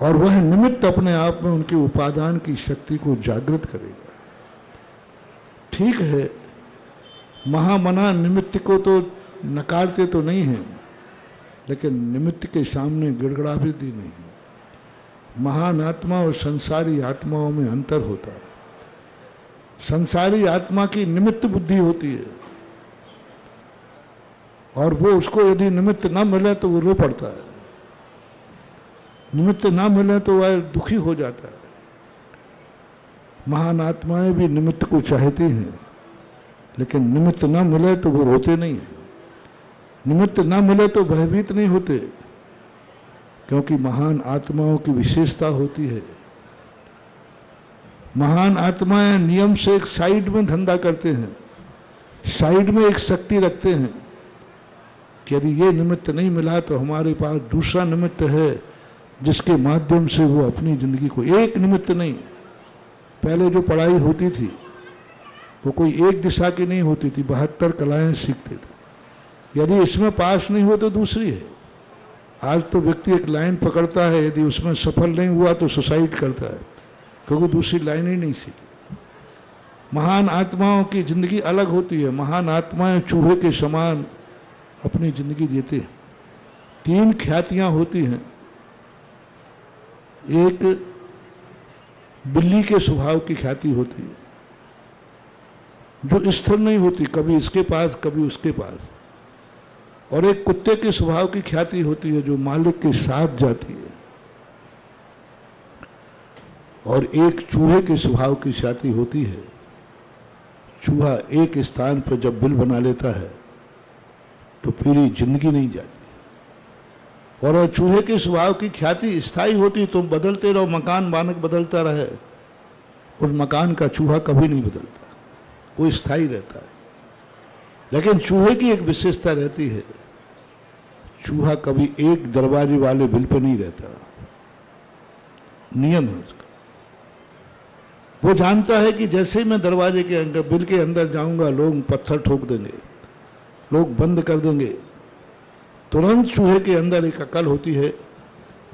और वह निमित्त अपने आप में उनके उपादान की शक्ति को जागृत करेगा। ठीक है, महामना निमित्त को तो नकारते तो नहीं हैं, लेकिन निमित्त के सामने गिड़गिड़ाती नहीं है। महान आत्मा और संसारी आत्माओं में अंतर होता है। संसारी आत्मा की निमित्त बुद्धि होती है और वो उसको यदि निमित्त ना मिले तो वो रो पड़ता है, निमित्त ना मिले तो वह दुखी हो जाता है। महान आत्माएं भी निमित्त को चाहती हैं, लेकिन निमित्त ना मिले तो वो रोते नहीं हैं। निमित्त ना मिले तो भयभीत नहीं होते, क्योंकि महान आत्माओं की विशेषता होती है। महान आत्माएं नियम से एक साइड में धंधा करते हैं, साइड में एक शक्ति रखते हैं कि यदि ये निमित्त नहीं मिला तो हमारे पास दूसरा निमित्त है जिसके माध्यम से वो अपनी जिंदगी को, एक निमित्त नहीं, पहले जो पढ़ाई होती थी वो कोई एक दिशा की नहीं होती थी, 72 कलाएं सीखते थे। यदि इसमें पास नहीं हुआ तो दूसरी है। आज तो व्यक्ति एक लाइन पकड़ता है, यदि उसमें सफल नहीं हुआ तो सुसाइड करता है, क्योंकि दूसरी लाइन ही नहीं सीखी। महान आत्माओं की जिंदगी अलग होती है। महान आत्माएं चूहे के समान अपनी जिंदगी जीते हैं। 3 ख्यातियां होती हैं। एक बिल्ली के स्वभाव की ख्याति होती है जो स्थिर नहीं होती, कभी इसके पास कभी उसके पास। और एक कुत्ते के स्वभाव की ख्याति होती है जो मालिक के साथ जाती है। और एक चूहे के स्वभाव की ख्याति होती है। चूहा एक स्थान पर जब बिल बना लेता है तो पूरी जिंदगी नहीं जाती। और चूहे के स्वभाव की ख्याति स्थायी होती, तुम बदलते रहो, मकान मानक बदलता रहे, उस मकान का चूहा कभी नहीं बदलता, वो स्थायी रहता है। लेकिन चूहे की एक विशेषता रहती है, चूहा कभी एक दरवाजे वाले बिल पर नहीं रहता, नियम है उसका। वो जानता है कि जैसे ही मैं दरवाजे के अंदर बिल के अंदर जाऊंगा लोग पत्थर ठोक देंगे, लोग बंद कर देंगे। तुरंत चूहे के अंदर एक अकल होती है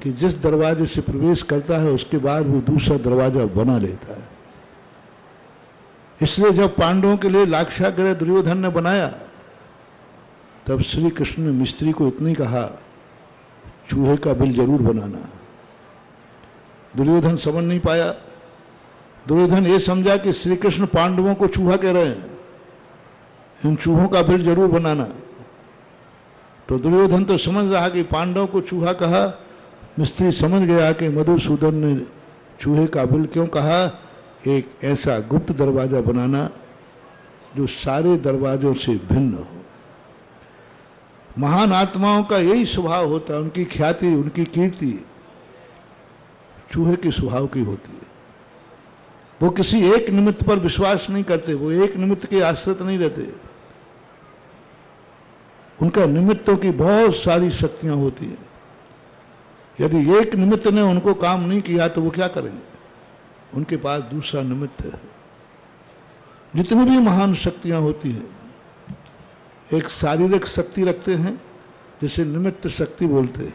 कि जिस दरवाजे से प्रवेश करता है उसके बाद वो दूसरा दरवाजा बना लेता है। इसलिए जब पांडवों के लिए लाक्षागृह दुर्योधन ने बनाया तब श्री कृष्ण ने मिस्त्री को इतनी कहा, चूहे का बिल जरूर बनाना। दुर्योधन समझ नहीं पाया। दुर्योधन ये समझा कि श्री कृष्ण पांडवों को चूहा कह रहे हैं, इन चूहों का बिल जरूर बनाना। तो दुर्योधन तो समझ रहा कि पांडवों को चूहा कहा, मिस्त्री समझ गया कि मधुसूदन ने चूहे का बिल क्यों कहा। एक ऐसा गुप्त दरवाजा बनाना जो सारे दरवाजों से भिन्न हो। महान आत्माओं का यही स्वभाव होता है, उनकी ख्याति, उनकी कीर्ति। चूहे के स्वभाव की होती है। वो किसी एक निमित्त पर विश्वास नहीं करते, वो एक निमित्त के आश्रित नहीं रहते। उनका निमित्तों की बहुत सारी शक्तियां होती हैं। यदि एक निमित्त ने उनको काम नहीं किया तो वो क्या करेंगे? उनके पास दूसरा निमित्त है। जितनी भी महान शक्तियां होती हैं, एक शारीरिक शक्ति रखते हैं जिसे निमित्त शक्ति बोलते हैं,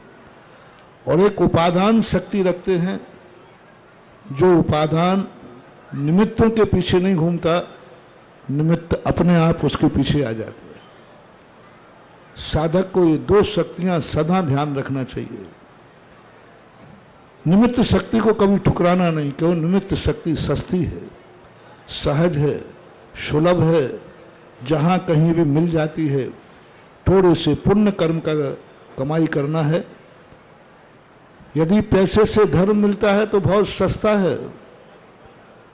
और एक उपादान शक्ति रखते हैं जो उपादान निमित्तों के पीछे नहीं घूमता, निमित्त अपने आप उसके पीछे आ जाते हैं। साधक को ये दो शक्तियां सदा ध्यान रखना चाहिए। निमित्त शक्ति को कभी ठुकराना नहीं, क्यों? निमित्त शक्ति सस्ती है, सहज है, सुलभ है, जहां कहीं भी मिल जाती है। थोड़े से पुण्य कर्म का कमाई करना है। यदि पैसे से धर्म मिलता है तो बहुत सस्ता है,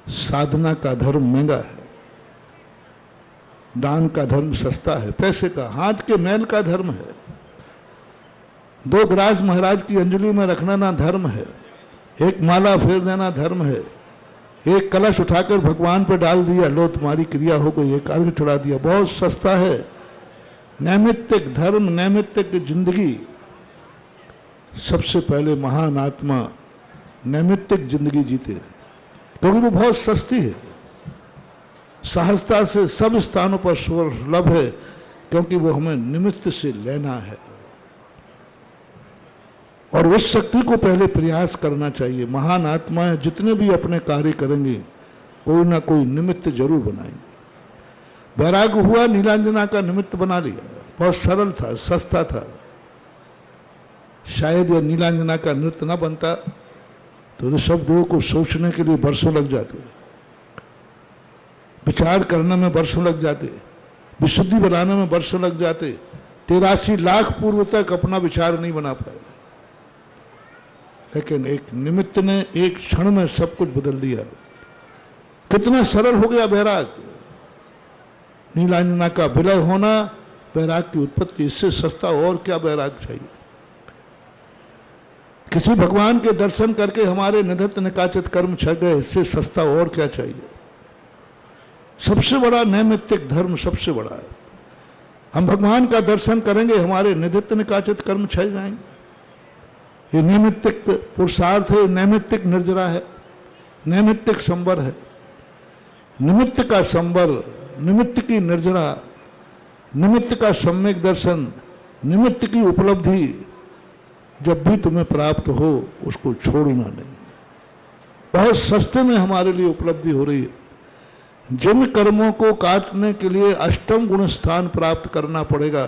साधना का धर्म महंगा है। दान का धर्म सस्ता है, पैसे का हाथ के मैल का धर्म है। 2 ग्रास महाराज की अंजलि में रखना ना धर्म है, एक माला फेर देना धर्म है, एक कलश उठाकर भगवान पर डाल दिया, लो तुम्हारी क्रिया हो गई, एक अर्घ चढ़ा दिया, बहुत सस्ता है। नैमित्तिक धर्म, नैमित्तिक जिंदगी, सबसे पहले महान आत्मा नैमित्तिक जिंदगी जीते, क्योंकि वो बहुत सस्ती है, सहजता से सब स्थानों पर सुलभ है, क्योंकि वो हमें निमित्त से लेना है। और उस शक्ति को पहले प्रयास करना चाहिए। महान आत्माएं जितने भी अपने कार्य करेंगे, कोई ना कोई निमित्त जरूर बनाएंगे। वैराग्य हुआ, नीलांजना का निमित्त बना लिया, बहुत सरल था, सस्ता था। शायद यह नीलांजना का नृत्य न बनता तो ऋषभदेव को सोचने के लिए वर्षों लग जाते, विचार करने में वर्षों लग जाते, विशुद्धि बनाने में वर्षों लग जाते। 83 लाख पूर्व तक अपना विचार नहीं बना पाए, लेकिन एक निमित्त ने एक क्षण में सब कुछ बदल दिया। कितना सरल हो गया वैराग्य। नीलांजना का विलय होना, वैराग्य की उत्पत्ति, इससे सस्ता और क्या वैराग्य चाहिए? किसी भगवान के दर्शन करके हमारे निधत्त निकाचित कर्म छह गए, इससे सस्ता और क्या चाहिए? सबसे बड़ा नैमित्तिक धर्म सबसे बड़ा है। हम भगवान का दर्शन करेंगे, हमारे निधत्त निकाचित कर्म छह जाएंगे। ये नैमित्तिक पुरुषार्थ है, नैमित्तिक निर्जरा है, नैमित्तिक संवर है। निमित्त का संवर, निमित्त की निर्जरा, निमित्त का सम्यक दर्शन, निमित्त की उपलब्धि जब भी तुम्हें प्राप्त हो उसको छोड़ना नहीं। बहुत सस्ते में हमारे लिए उपलब्धि हो रही है। जिन कर्मों को काटने के लिए अष्टम गुण स्थान प्राप्त करना पड़ेगा,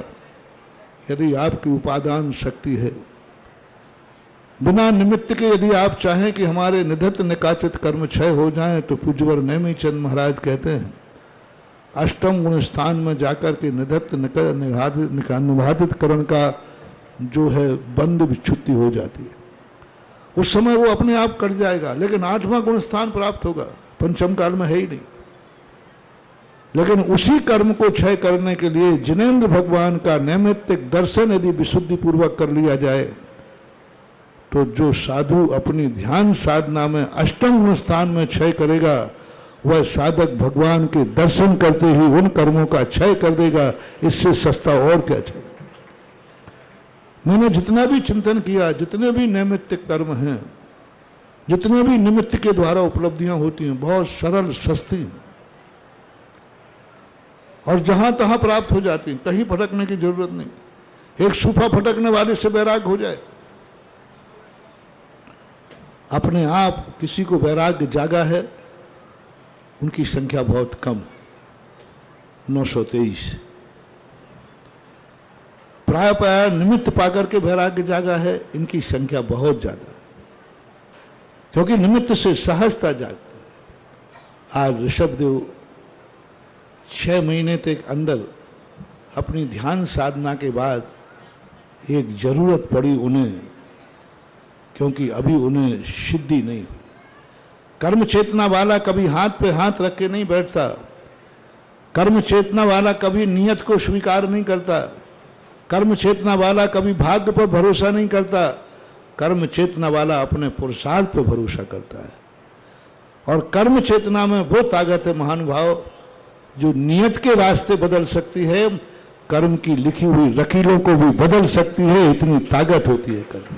यदि आपकी उपादान शक्ति है, बिना निमित्त के यदि आप चाहें कि हमारे निधत्त निकाचित कर्म क्षय हो जाएं, तो पूज्यवर नेमीचंद महाराज कहते हैं अष्टम गुण स्थान में जाकर के निधत्त निधादित करण का जो है बंद विच्छुत्ति हो जाती है। उस समय वो अपने आप कट जाएगा, लेकिन 8वां गुण स्थान प्राप्त होगा, पंचम काल में है ही नहीं। लेकिन उसी कर्म को क्षय करने के लिए जिनेंद्र भगवान का नैमित्तिक दर्शन यदि विशुद्धि पूर्वक कर लिया जाए, तो जो साधु अपनी ध्यान साधना में अष्टम गुण स्थान में क्षय करेगा, वह साधक भगवान के दर्शन करते ही उन कर्मों का क्षय कर देगा। इससे सस्ता और क्या चाहिए? मैंने जितना भी चिंतन किया, जितने भी नैमित्तिक कर्म हैं, जितने भी निमित्त के द्वारा उपलब्धियां होती हैं, बहुत सरल सस्ती हैं और जहां तहां प्राप्त हो जाती हैं, कहीं भटकने की जरूरत नहीं। एक सूफा भटकने वाले से वैराग्य हो जाए। अपने आप किसी को वैराग्य जागा है, उनकी संख्या बहुत कम, 923। प्राय निमित्त पाकर के वैराग्य जागा है, इनकी संख्या बहुत ज्यादा, क्योंकि निमित्त से सहजता जागती है। आज ऋषभदेव 6 महीने तक अंदर अपनी ध्यान साधना के बाद एक जरूरत पड़ी उन्हें, क्योंकि अभी उन्हें सिद्धि नहीं हुई। कर्म चेतना वाला कभी हाथ पे हाथ रख के नहीं बैठता, कर्म चेतना वाला कभी नियत को स्वीकार नहीं करता, कर्म चेतना वाला कभी भाग्य पर भरोसा नहीं करता, कर्म चेतना वाला अपने पुरुषार्थ पे भरोसा करता है। और कर्म चेतना में वो ताकत है महानुभाव जो नियत के रास्ते बदल सकती है, कर्म की लिखी हुई लकीरों को भी बदल सकती है, इतनी ताकत होती है कर्म।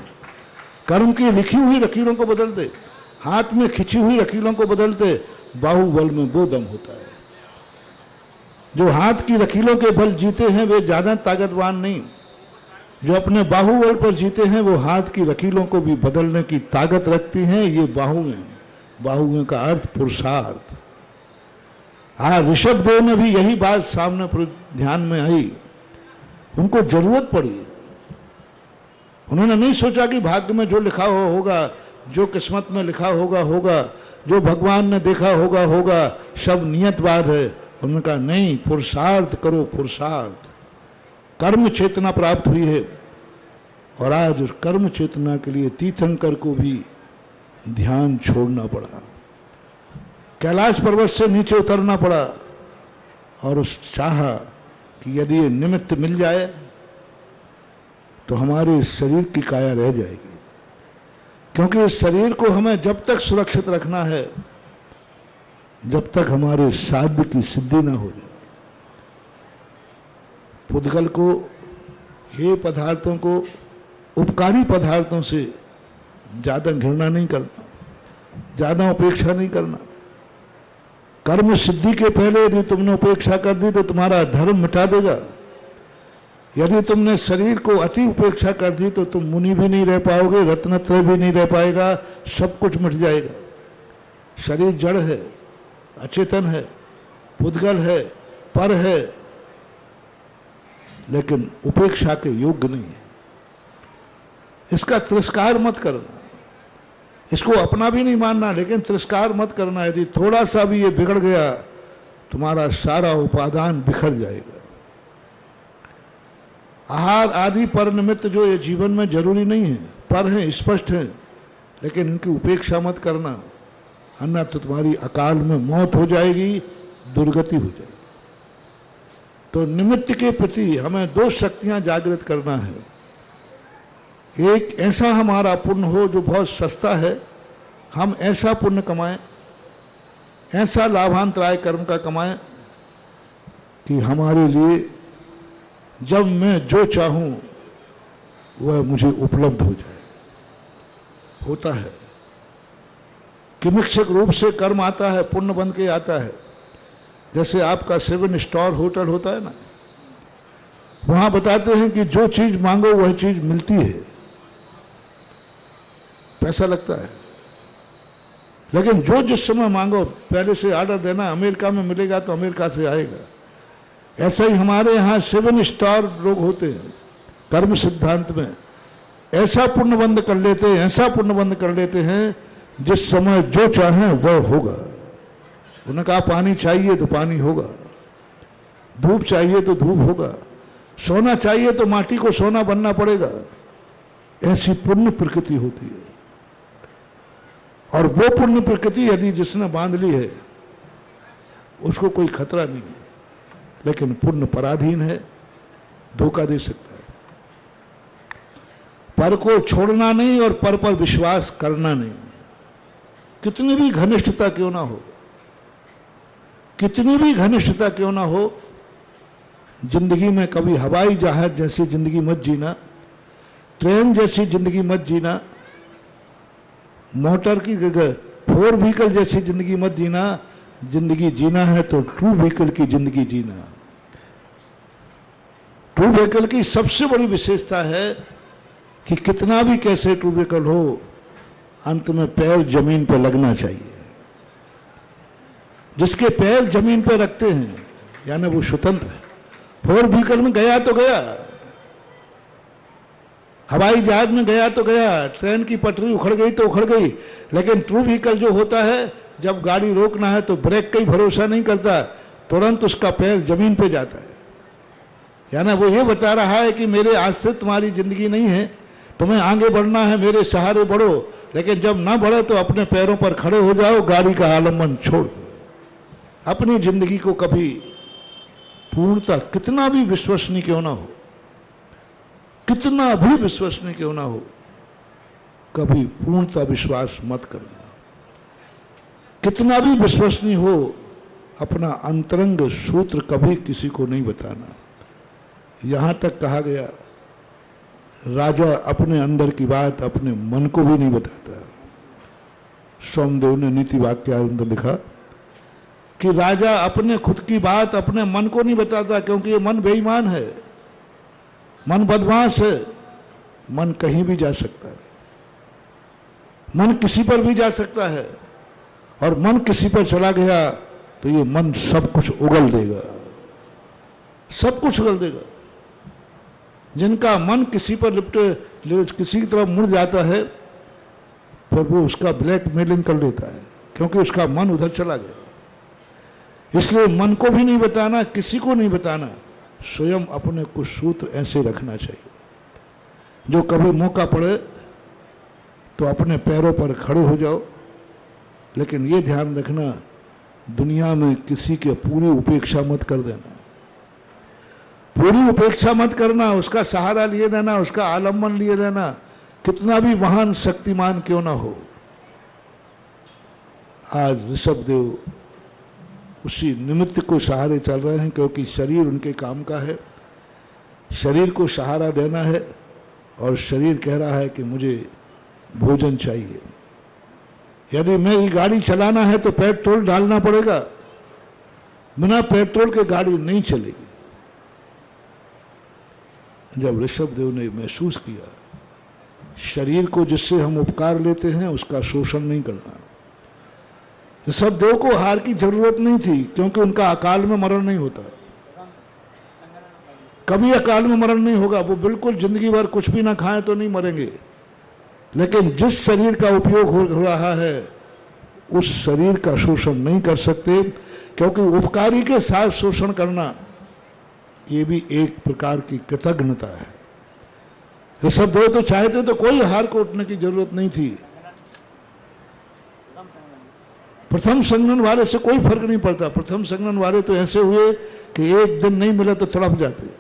कर्म की लिखी हुई लकीरों को बदल दे, हाथ में खिंची हुई लकीरों को बदल दे, बाहुबल में वो दम होता है। जो हाथ की लकीरों के बल जीते हैं वे ज्यादा ताकतवान नहीं, जो अपने बाहुबल पर जीते हैं वो हाथ की लकीरों को भी बदलने की ताकत रखती हैं। ये बाहुएं, बाहुएं का अर्थ पुरुषार्थ। हाँ, ऋषभ देव ने भी यही बात सामने ध्यान में आई, उनको जरूरत पड़ी। उन्होंने नहीं सोचा कि भाग्य में जो लिखा होगा, जो किस्मत में लिखा होगा होगा, जो भगवान ने देखा होगा होगा, सब नियतवाद है। उन्होंने कहा नहीं, पुरुषार्थ करो, पुरुषार्थ। कर्म चेतना प्राप्त हुई है और आज उस कर्म चेतना के लिए तीर्थंकर को भी ध्यान छोड़ना पड़ा, कैलाश पर्वत से नीचे उतरना पड़ा और उस चाहा कि यदि ये निमित्त मिल जाए तो हमारे शरीर की काया रह जाएगी, क्योंकि इस शरीर को हमें जब तक सुरक्षित रखना है जब तक हमारे साध्य की सिद्धि ना हो जाए। पुद्गल को हे पदार्थों को उपकारी पदार्थों से ज्यादा घृणा नहीं करना, ज्यादा उपेक्षा नहीं करना। कर्म सिद्धि के पहले यदि तुमने उपेक्षा कर दी तो तुम्हारा धर्म मिटा देगा। यदि तुमने शरीर को अति उपेक्षा कर दी तो तुम मुनि भी नहीं रह पाओगे, रत्नत्रय भी नहीं रह पाएगा, सब कुछ मिट जाएगा। शरीर जड़ है, अचेतन है, पुद्गल है, पर है, लेकिन उपेक्षा के योग्य नहीं है। इसका तिरस्कार मत करना, इसको अपना भी नहीं मानना, लेकिन तिरस्कार मत करना। यदि थोड़ा सा भी ये बिगड़ गया तुम्हारा सारा उपादान बिखर जाएगा। आहार आदि पर निमित्त जो ये जीवन में जरूरी नहीं है, पर हैं, स्पष्ट हैं, लेकिन इनकी उपेक्षा मत करना, अन्यथा तुम्हारी अकाल में मौत हो जाएगी, दुर्गति हो जाएगी। तो निमित्त के प्रति हमें दो शक्तियां जागृत करना है। एक ऐसा हमारा पुण्य हो जो बहुत सस्ता है, हम ऐसा पुण्य कमाएं, ऐसा लाभांतराय कर्म का कमाएं कि हमारे लिए जब मैं जो चाहूं वह मुझे उपलब्ध हो जाए। होता है किमिक्षक रूप से कर्म आता है, पुण्य बन के आता है। जैसे आपका 7 स्टार होटल होता है ना, वहां बताते हैं कि जो चीज मांगो वह चीज मिलती है, पैसा लगता है, लेकिन जो जिस समय मांगो पहले से ऑर्डर देना, अमेरिका में मिलेगा तो अमेरिका से आएगा। ऐसा ही हमारे यहाँ 7 स्टार लोग होते हैं कर्म सिद्धांत में। ऐसा पुण्य बंद कर लेते हैं, ऐसा पुण्य बंद कर लेते हैं जिस समय जो चाहें वह होगा। उन्होंने कहा पानी चाहिए तो पानी होगा, धूप चाहिए तो धूप होगा, सोना चाहिए तो माटी को सोना बनना पड़ेगा। ऐसी पुण्य प्रकृति होती है। और वो पुण्य प्रकृति यदि जिसने बांध ली है उसको कोई खतरा नहीं है, लेकिन पुण्य पराधीन है, धोखा दे सकता है। पर को छोड़ना नहीं और पर विश्वास करना नहीं। कितनी भी घनिष्ठता क्यों ना हो, कितनी भी घनिष्ठता क्यों ना हो, जिंदगी में कभी हवाई जहाज जैसी जिंदगी मत जीना, ट्रेन जैसी जिंदगी मत जीना, मोटर की 4 व्हीकल जैसी जिंदगी मत जीना। जिंदगी जीना है तो ट्रू व्हीकल की जिंदगी जीना। ट्रू व्हीकल की सबसे बड़ी विशेषता है कि कितना भी कैसे ट्रू व्हीकल हो, अंत में पैर जमीन पर लगना चाहिए। जिसके पैर जमीन पर रखते हैं यानी वो स्वतंत्र है। 4 व्हीकल में गया तो गया, हवाई जहाज में गया तो गया, ट्रेन की पटरी उखड़ गई तो उखड़ गई, लेकिन ट्रू व्हीकल जो होता है जब गाड़ी रोकना है तो ब्रेक का ही भरोसा नहीं करता, तुरंत उसका पैर जमीन पे जाता है। यानी वो ये बता रहा है कि मेरे आश्रित तुम्हारी जिंदगी नहीं है, तुम्हें आगे बढ़ना है, मेरे सहारे बढ़ो, लेकिन जब ना बढ़े तो अपने पैरों पर खड़े हो जाओ, गाड़ी का आलम्बन छोड़ दो। अपनी जिंदगी को कभी पूर्णतः कितना भी विश्वसनीय क्यों ना हो, कितना भी विश्वसनीय क्यों ना हो, कभी पूर्णतः विश्वास मत करना। कितना भी विश्वसनीय हो, अपना अंतरंग सूत्र कभी किसी को नहीं बताना। यहां तक कहा गया, राजा अपने अंदर की बात अपने मन को भी नहीं बताता। सोमदेव ने नीति वाक्य अंदर लिखा कि राजा अपने खुद की बात अपने मन को नहीं बताता, क्योंकि ये मन बेईमान है, मन बदमाश है, मन कहीं भी जा सकता है, मन किसी पर भी जा सकता है, और मन किसी पर चला गया तो ये मन सब कुछ उगल देगा, सब कुछ उगल देगा। जिनका मन किसी पर लिपटे, किसी की तरफ मुड़ जाता है, फिर वो उसका ब्लैकमेलिंग कर लेता है, क्योंकि उसका मन उधर चला गया। इसलिए मन को भी नहीं बताना, किसी को नहीं बताना, स्वयं अपने कुछ सूत्र ऐसे रखना चाहिए जो कभी मौका पड़े तो अपने पैरों पर खड़े हो जाओ। लेकिन ये ध्यान रखना, दुनिया में किसी के पूरी उपेक्षा मत कर देना, पूरी उपेक्षा मत करना, उसका सहारा लिए रहना, उसका आलम्बन लिए रहना, कितना भी महान शक्तिमान क्यों ना हो। आज ऋषभदेव उसी निमित्त को सहारे चल रहे हैं, क्योंकि शरीर उनके काम का है, शरीर को सहारा देना है, और शरीर कह रहा है कि मुझे भोजन चाहिए। यदि मेरी गाड़ी चलाना है तो पेट्रोल डालना पड़ेगा, बिना पेट्रोल के गाड़ी नहीं चलेगी। जब ऋषभदेव ने महसूस किया शरीर को जिससे हम उपकार लेते हैं उसका शोषण नहीं करना, ऋषभदेव को हार की जरूरत नहीं थी, क्योंकि उनका अकाल में मरण नहीं होता, कभी अकाल में मरण नहीं होगा। वो बिल्कुल जिंदगी भर कुछ भी ना खाएं तो नहीं मरेंगे। लेकिन जिस शरीर का उपयोग हो रहा है उस शरीर का शोषण नहीं कर सकते, क्योंकि उपकारी के साथ शोषण करना ये भी एक प्रकार की कृतज्ञता है। ऋषभदेव तो चाहते तो कोई हार को उठने की जरूरत नहीं थी। प्रथम संगन वाले से कोई फर्क नहीं पड़ता। प्रथम संगन वाले तो ऐसे हुए कि एक दिन नहीं मिला तो तड़प जाते।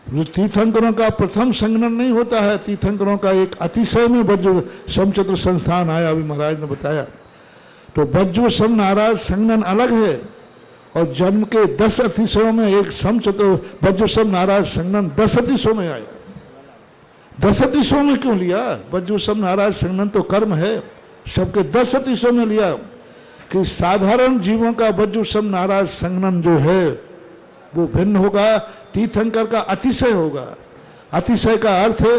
तीर्थंकरों का प्रथम संगन नहीं होता है, तीर्थंकरों का एक अतिशय में बज्र समचतुर संस्थान आया, अभी महाराज ने बताया। तो बज्र सम नाराज संगन अलग है, और जन्म के 10 अतिशयों में एक समचतुर बज्र सम नाराज संगन 10 अतिशयों में आया। 10 अतिशयों में क्यों लिया? बज्र सम नाराज संगन तो कर्म है, सबके 10 अतिशयों में लिया कि साधारण जीवों का बज्र सम नाराज संगन जो है वो भिन्न होगा, तीर्थंकर का अतिशय होगा। अतिशय का अर्थ है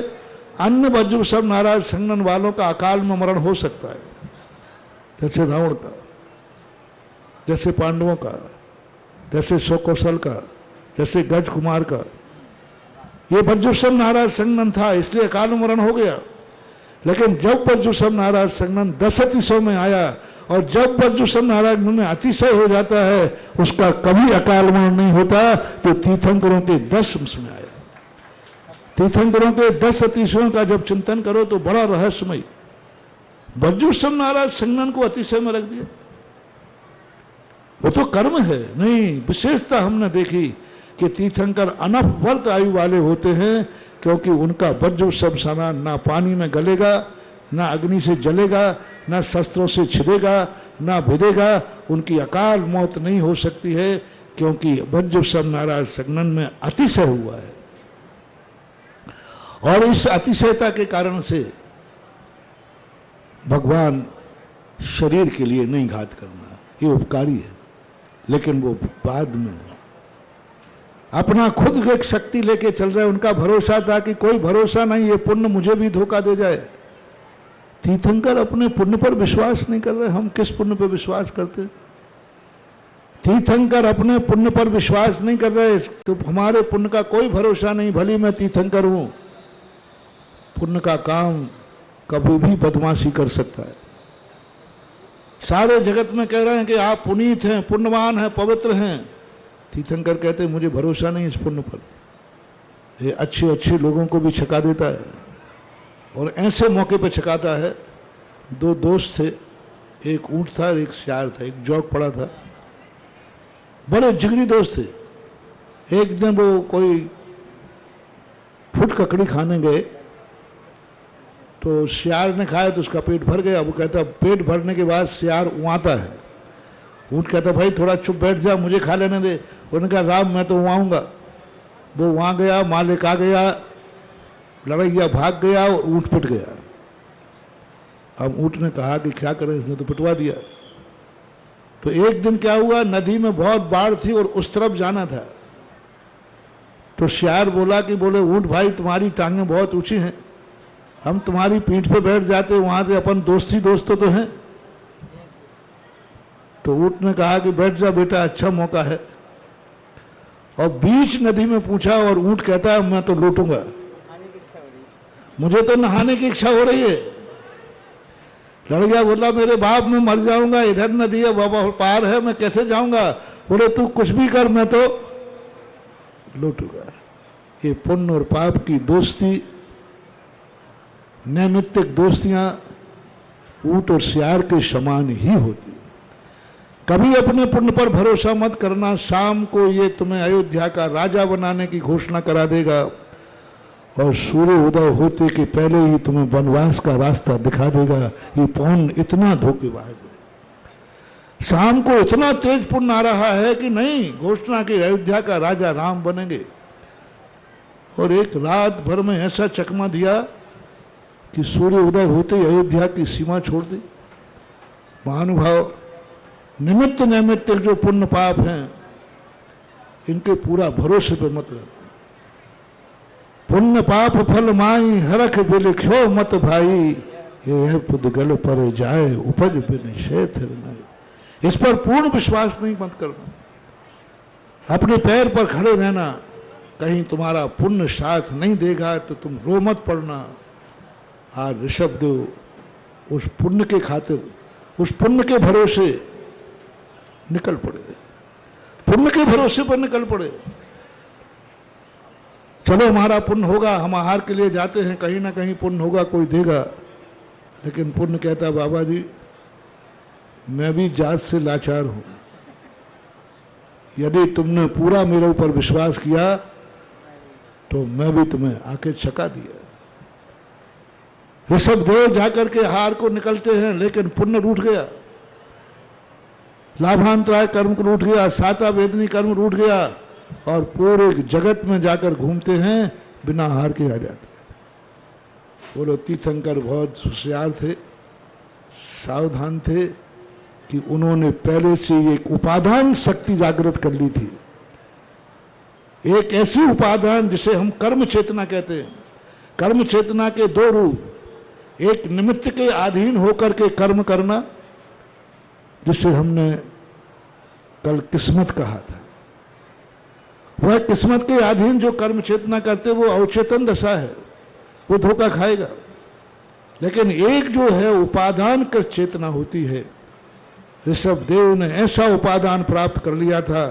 अन्य बज्र सम नाराज संगन वालों का अकाल में मरण हो सकता है, जैसे रावण का, जैसे पांडवों का, जैसे सौकौशल का, जैसे गज कुमार का। ये बज्र सम नाराज संगन था, इसलिए अकाल में मरण हो गया। लेकिन जब बज्र सम नाराज संगन 10 अतिशयों में आया, और जब बज्र सम नाराज में अतिशय हो जाता है उसका कभी अकाल मरण नहीं होता, जो तीर्थंकरों के 10 में आया। तीर्थंकरों के 10 अतिशयों का जब चिंतन करो तो बड़ा रहस्यमय। बज्र सम नाराज संगन को अतिशय में रख दिया, वो तो कर्म है। नहीं, विशेषता हमने देखी कि तीर्थंकर अनवर्त आयु वाले होते हैं, क्योंकि उनका वज्र सब स्नान ना पानी में गलेगा, ना अग्नि से जलेगा, ना शस्त्रों से छिदेगा, ना भिदेगा। उनकी अकाल मौत नहीं हो सकती है, क्योंकि वज्र सब नाराज संगन में अतिशय हुआ है। और इस अतिशयता के कारण से भगवान शरीर के लिए नहीं घात करना, ये उपकारी है। लेकिन वो बाद में अपना खुद एक शक्ति लेके चल रहे। उनका भरोसा था कि कोई भरोसा नहीं, ये पुण्य मुझे भी धोखा दे जाए। तीर्थंकर अपने पुण्य पर विश्वास नहीं कर रहे। हम किस पुण्य पर विश्वास करते? तीर्थंकर अपने पुण्य पर विश्वास नहीं कर रहे, तो हमारे पुण्य का कोई भरोसा नहीं। भली मैं तीर्थंकर हूं, पुण्य का काम कभी भी बदमाशी कर सकता है। सारे जगत में कह रहे हैं कि आप पुनीत हैं, पुण्यवान हैं, पवित्र हैं। तीर्थंकर कहते हैं मुझे भरोसा नहीं इस पुण्य पर। ये अच्छे अच्छे लोगों को भी छका देता है, और ऐसे मौके पर छकाता है। 2 दोस्त थे, एक ऊंट था और एक सियार था, एक जौक पड़ा था। बड़े जिगरी दोस्त थे। एक दिन वो कोई फुट ककड़ी खाने गए, तो सियार ने खाया तो उसका पेट भर गया। वो कहता पेट भरने के बाद सियार उआता है। ऊँट कहता भाई थोड़ा चुप बैठ जा, मुझे खा लेने दे। उन्होंने कहा राम मैं तो उआऊँगा। वो वहाँ गया, मालिक आ गया, लड़ैया भाग गया और ऊँट पिट गया। अब ऊँट ने कहा कि क्या करें, इसने तो पिटवा दिया। तो एक दिन क्या हुआ, नदी में बहुत बाढ़ थी और उस तरफ जाना था। तो सियार बोला कि बोले ऊँट भाई तुम्हारी टांगें बहुत ऊंची हैं, हम तुम्हारी पीठ पे बैठ जाते, वहां से अपन दोस्ती दोस्तों तो हैं। तो ऊँट ने कहा कि बैठ जा बेटा, अच्छा मौका है। और बीच नदी में पूछा और ऊँट कहता है मैं तो लौटूंगा, मुझे तो नहाने की इच्छा हो रही है। लड़किया बोला मेरे बाप मैं मर जाऊंगा, इधर नदी है बाबा पार है, मैं कैसे जाऊंगा। बोले तू कुछ भी कर मैं तो लौटूंगा। ये पुण्य और पाप की दोस्ती, नैमित्तिक दोस्तियां ऊंट और सियार के समान ही होती। कभी अपने पुण्य पर भरोसा मत करना, शाम को ये तुम्हें अयोध्या का राजा बनाने की घोषणा करा देगा और सूर्य उदय होते के पहले ही तुम्हें वनवास का रास्ता दिखा देगा। ये पुण्य इतना धोखेबाज है। शाम को इतना तेज पुण्य आ रहा है कि नहीं, घोषणा की अयोध्या का राजा राम बनेंगे, और एक रात भर में ऐसा चकमा दिया कि सूर्य उदय होते ही अयोध्या की सीमा छोड़ दी। महानुभाव, निमित्त नैमित्तिक जो पुण्य पाप हैं इनके पूरा भरोसे पे मत रहना। पुण्य पाप फल माई हरख बिलख्यो मत भाई, ये पुद्गल पर जाए उपज बिन शेथ नहीं। इस पर पूर्ण विश्वास नहीं मत करना। अपने पैर पर खड़े रहना। कहीं तुम्हारा पुण्य साथ नहीं देगा तो तुम रो मत पड़ना। आज ऋषभ देव उस पुण्य के खातिर, उस पुण्य के भरोसे निकल पड़े, पुण्य के भरोसे पर निकल पड़े। चलो हमारा पुण्य होगा, हम आहार के लिए जाते हैं, कहीं ना कहीं पुण्य होगा, कोई देगा। लेकिन पुण्य कहता बाबा जी मैं भी जात से लाचार हूं, यदि तुमने पूरा मेरे ऊपर विश्वास किया तो मैं भी तुम्हें आके छका दिया। ऋषभ देव जाकर के आहार को निकलते हैं, लेकिन पुण्य रूठ गया, लाभांतराय कर्म रूठ गया, साता वेदनी कर्म रूठ गया, और पूरे जगत में जाकर घूमते हैं, बिना आहार के आ जाते। बोलो तीर्थंकर बहुत होशियार थे, सावधान थे कि उन्होंने पहले से एक उपादान शक्ति जागृत कर ली थी। एक ऐसी उपादान जिसे हम कर्म चेतना कहते हैं। कर्म चेतना के दो रूप, एक निमित्त के अधीन होकर के कर्म करना, जिसे हमने कल किस्मत कहा था। वह किस्मत के अधीन जो कर्म चेतना करते वो अवचेतन दशा है, वो धोखा खाएगा। लेकिन एक जो है उपादान कर चेतना होती है। ऋषभ देव ने ऐसा उपादान प्राप्त कर लिया था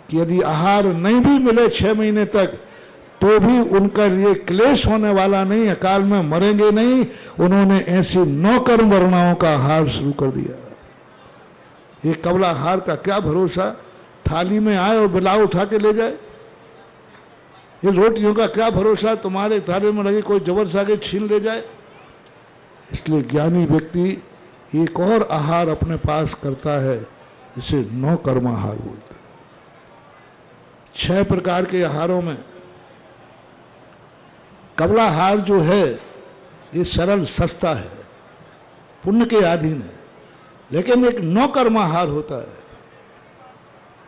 कि यदि आहार नहीं भी मिले 6 महीने तक तो भी उनका लिए क्लेश होने वाला नहीं, अकाल में मरेंगे नहीं। उन्होंने ऐसी 9 कर्म वर्णाओं का आहार शुरू कर दिया। ये कबला आहार का क्या भरोसा, थाली में आए और बिलाव उठा के ले जाए। ये रोटियों का क्या भरोसा, तुम्हारे थाली में लगे कोई जबर से आगे छीन ले जाए। इसलिए ज्ञानी व्यक्ति एक और आहार अपने पास करता है, जिसे 9 कर्म आहार बोलते हैं। 6 प्रकार के आहारों में कबला आहार जो है ये सरल सस्ता है, पुण्य के अधीन है। लेकिन एक 9 कर्म आहार होता है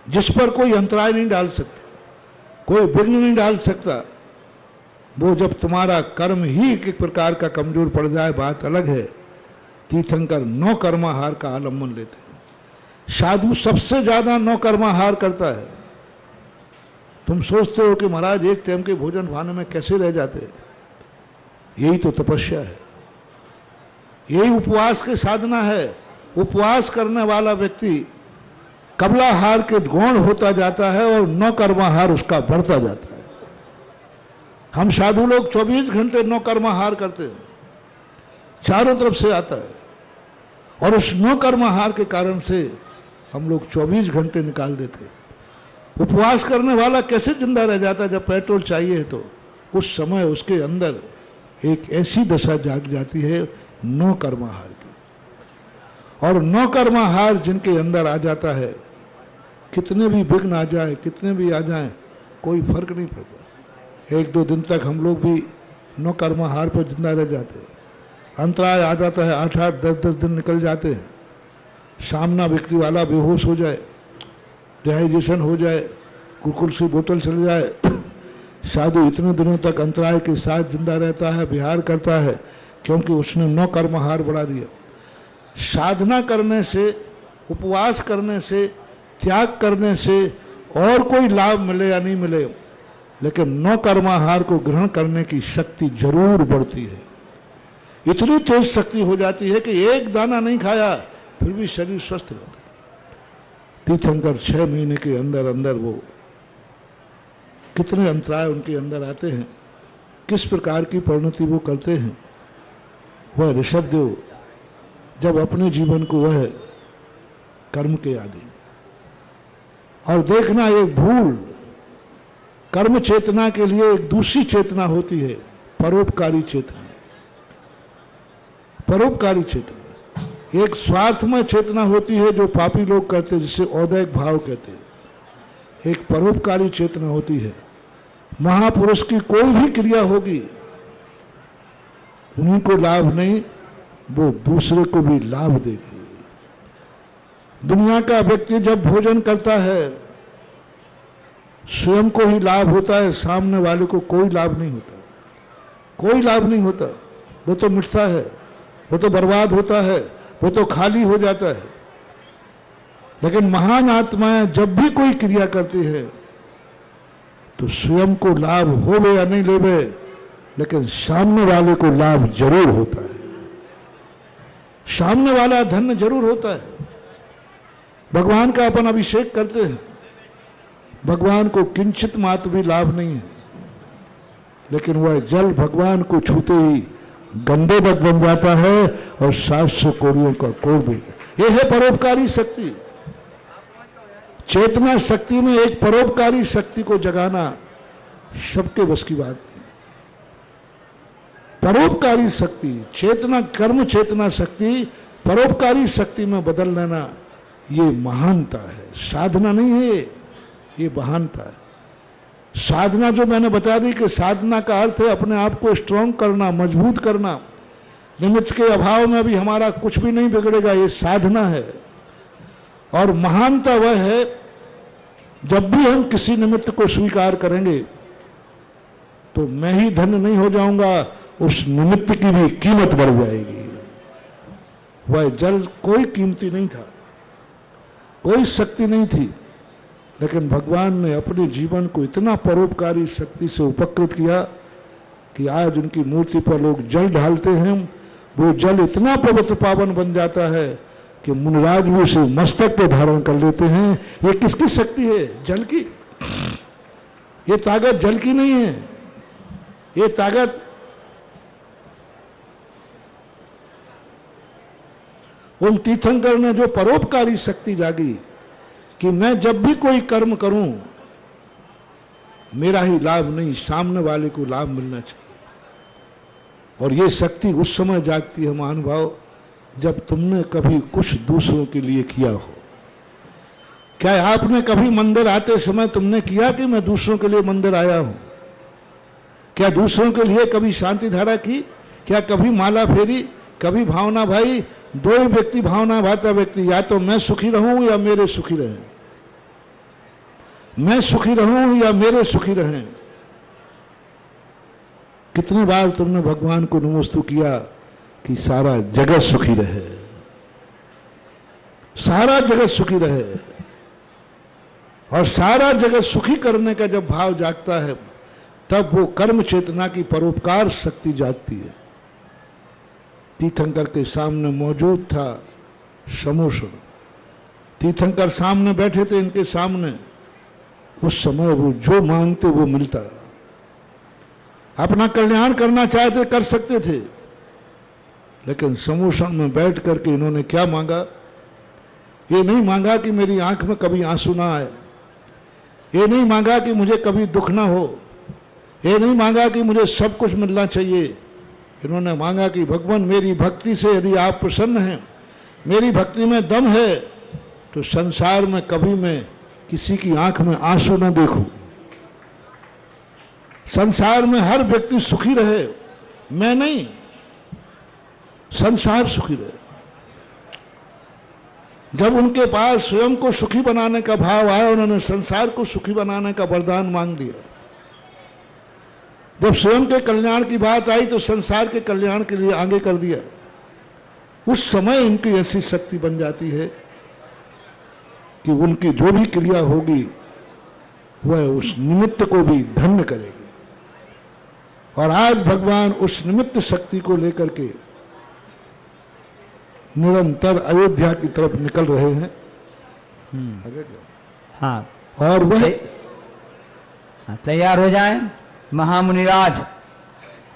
जिस पर कोई अंतराय नहीं डाल सकता, कोई विघ्न नहीं डाल सकता। वो जब तुम्हारा कर्म ही एक प्रकार का कमजोर पड़ जाए बात अलग है। तीर्थंकर 9 कर्माहार का आलम्बन लेते हैं। साधु सबसे ज्यादा 9 कर्माहार करता है। तुम सोचते हो कि महाराज एक टाइम के भोजन खाने में कैसे रह जाते, यही तो तपस्या है, यही उपवास की साधना है। उपवास करने वाला व्यक्ति कबलाहार के गौण होता जाता है और 9 कर्माहार उसका बढ़ता जाता है। हम साधु लोग 24 घंटे 9 कर्माहार करते हैं, चारों तरफ से आता है। और उस 9 कर्माहार के कारण से हम लोग 24 घंटे निकाल देते। उपवास करने वाला कैसे जिंदा रह जाता है, जब पेट्रोल चाहिए तो उस समय उसके अंदर एक ऐसी दशा जाग जाती है नौ कर्माहार की। और नौ कर्माहार जिनके अंदर आ जाता है, कितने भी विघ्न आ जाए, कितने भी आ जाए, कोई फर्क नहीं पड़ता। एक दो दिन तक हम लोग भी नौ कर्माहार पर जिंदा रह जाते हैं, अंतराय आ जाता है, 8-8, 10-10 दिन निकल जाते हैं, सामना व्यक्ति वाला बेहोश हो जाए, डिहाइड्रेशन हो जाए, कुकुल सी बोतल चल जाए, साधु इतने दिनों तक अंतराय के साथ जिंदा रहता है, विहार करता है, क्योंकि उसने नौ कर्महार बढ़ा दिया। साधना करने से, उपवास करने से, त्याग करने से और कोई लाभ मिले या नहीं मिले, लेकिन नौ कर्माहार को ग्रहण करने की शक्ति जरूर बढ़ती है। इतनी तेज शक्ति हो जाती है कि एक दाना नहीं खाया फिर भी शरीर स्वस्थ रहता है। तीर्थंकर 6 महीने के अंदर अंदर वो कितने अंतराय उनके अंदर आते हैं, किस प्रकार की परिणति वो करते हैं। वह ऋषभदेव जब अपने जीवन को वह कर्म के आदि, और देखना एक भूल, कर्म चेतना के लिए एक दूसरी चेतना होती है, परोपकारी चेतना। परोपकारी चेतना एक स्वार्थमय चेतना होती है जो पापी लोग करते हैं, जिसे औदैक भाव कहते हैं। एक परोपकारी चेतना होती है, महापुरुष की कोई भी क्रिया होगी, उन्हीं को लाभ नहीं, वो दूसरे को भी लाभ देगी। दुनिया का व्यक्ति जब भोजन करता है, स्वयं को ही लाभ होता है, सामने वाले को कोई लाभ नहीं होता, कोई लाभ नहीं होता। वो तो मिटता है, वो तो बर्बाद होता है, वो तो खाली हो जाता है। लेकिन महान आत्माएं जब भी कोई क्रिया करती है तो स्वयं को लाभ होवे या नहीं लेवे, लेकिन सामने वाले को लाभ जरूर होता है, सामने वाला धन्य जरूर होता है। भगवान का अपन अभिषेक करते हैं, भगवान को किंचित मात्र भी लाभ नहीं है, लेकिन वह जल भगवान को छूते ही गंधोदक बन जाता है और 700 कोड़ियों का कोड़ देता। यह है परोपकारी शक्ति। चेतना शक्ति में एक परोपकारी शक्ति को जगाना सबके बस की बात नहीं। परोपकारी शक्ति, चेतना, कर्म चेतना शक्ति परोपकारी शक्ति में बदल लेना, ये महानता है, साधना नहीं है, ये महानता है। साधना जो मैंने बता दी कि साधना का अर्थ है अपने आप को स्ट्रांग करना, मजबूत करना। निमित्त के अभाव में भी हमारा कुछ भी नहीं बिगड़ेगा, ये साधना है। और महानता वह है जब भी हम किसी निमित्त को स्वीकार करेंगे तो मैं ही धन्य नहीं हो जाऊंगा, उस निमित्त की भी कीमत बढ़ जाएगी। वह जल कोई कीमती नहीं था, कोई शक्ति नहीं थी, लेकिन भगवान ने अपने जीवन को इतना परोपकारी शक्ति से उपकृत किया कि आज उनकी मूर्ति पर लोग जल ढालते हैं। वो जल इतना पवित्र पावन बन जाता है कि मुनिराज भी उसे मस्तक पे धारण कर लेते हैं। ये किसकी शक्ति है? जल की। ये ताकत जल की नहीं है, ये ताकत उन तीर्थंकर ने जो परोपकारी शक्ति जागी कि मैं जब भी कोई कर्म करूं मेरा ही लाभ नहीं, सामने वाले को लाभ मिलना चाहिए। और ये शक्ति उस समय जागती है महानुभाव जब तुमने कभी कुछ दूसरों के लिए किया हो। क्या आपने कभी मंदिर आते समय तुमने किया कि मैं दूसरों के लिए मंदिर आया हूं? क्या दूसरों के लिए कभी शांति धारा की? क्या कभी माला फेरी? कभी भावना भाई? दो ही व्यक्ति भावना भाता व्यक्ति, या तो मैं सुखी रहूं या मेरे सुखी रहें, मैं सुखी रहूं या मेरे सुखी रहें। कितनी बार तुमने भगवान को नमोस्तु किया कि सारा जगत सुखी रहे, सारा जगत सुखी रहे। और सारा जगत सुखी करने का जब भाव जागता है तब वो कर्म चेतना की परोपकार शक्ति जागती है। तीर्थंकर के सामने मौजूद था समोषण, तीर्थंकर सामने बैठे थे इनके सामने, उस समय वो जो मांगते वो मिलता। अपना कल्याण करना चाहते कर सकते थे, लेकिन समोषण में बैठ करके इन्होंने क्या मांगा? ये नहीं मांगा कि मेरी आंख में कभी आंसू ना आए, ये नहीं मांगा कि मुझे कभी दुख ना हो, ये नहीं मांगा कि मुझे सब कुछ मिलना चाहिए, इन्होंने मांगा कि भगवान मेरी भक्ति से यदि आप प्रसन्न हैं, मेरी भक्ति में दम है, तो संसार में कभी मैं किसी की आंख में आंसू न देखूं, संसार में हर व्यक्ति सुखी रहे, मैं नहीं, संसार सुखी रहे। जब उनके पास स्वयं को सुखी बनाने का भाव आया, उन्होंने संसार को सुखी बनाने का वरदान मांग लिया। जब स्वयं के कल्याण की बात आई तो संसार के कल्याण के लिए आगे कर दिया। उस समय इनकी ऐसी शक्ति बन जाती है कि उनकी जो भी क्रिया होगी वह उस निमित्त को भी धन्य करेगी। और आज भगवान उस निमित्त शक्ति को लेकर के निरंतर अयोध्या की तरफ निकल रहे हैं। आगे क्या? हाँ, और वह तैयार हो जाएं। महामुनिराज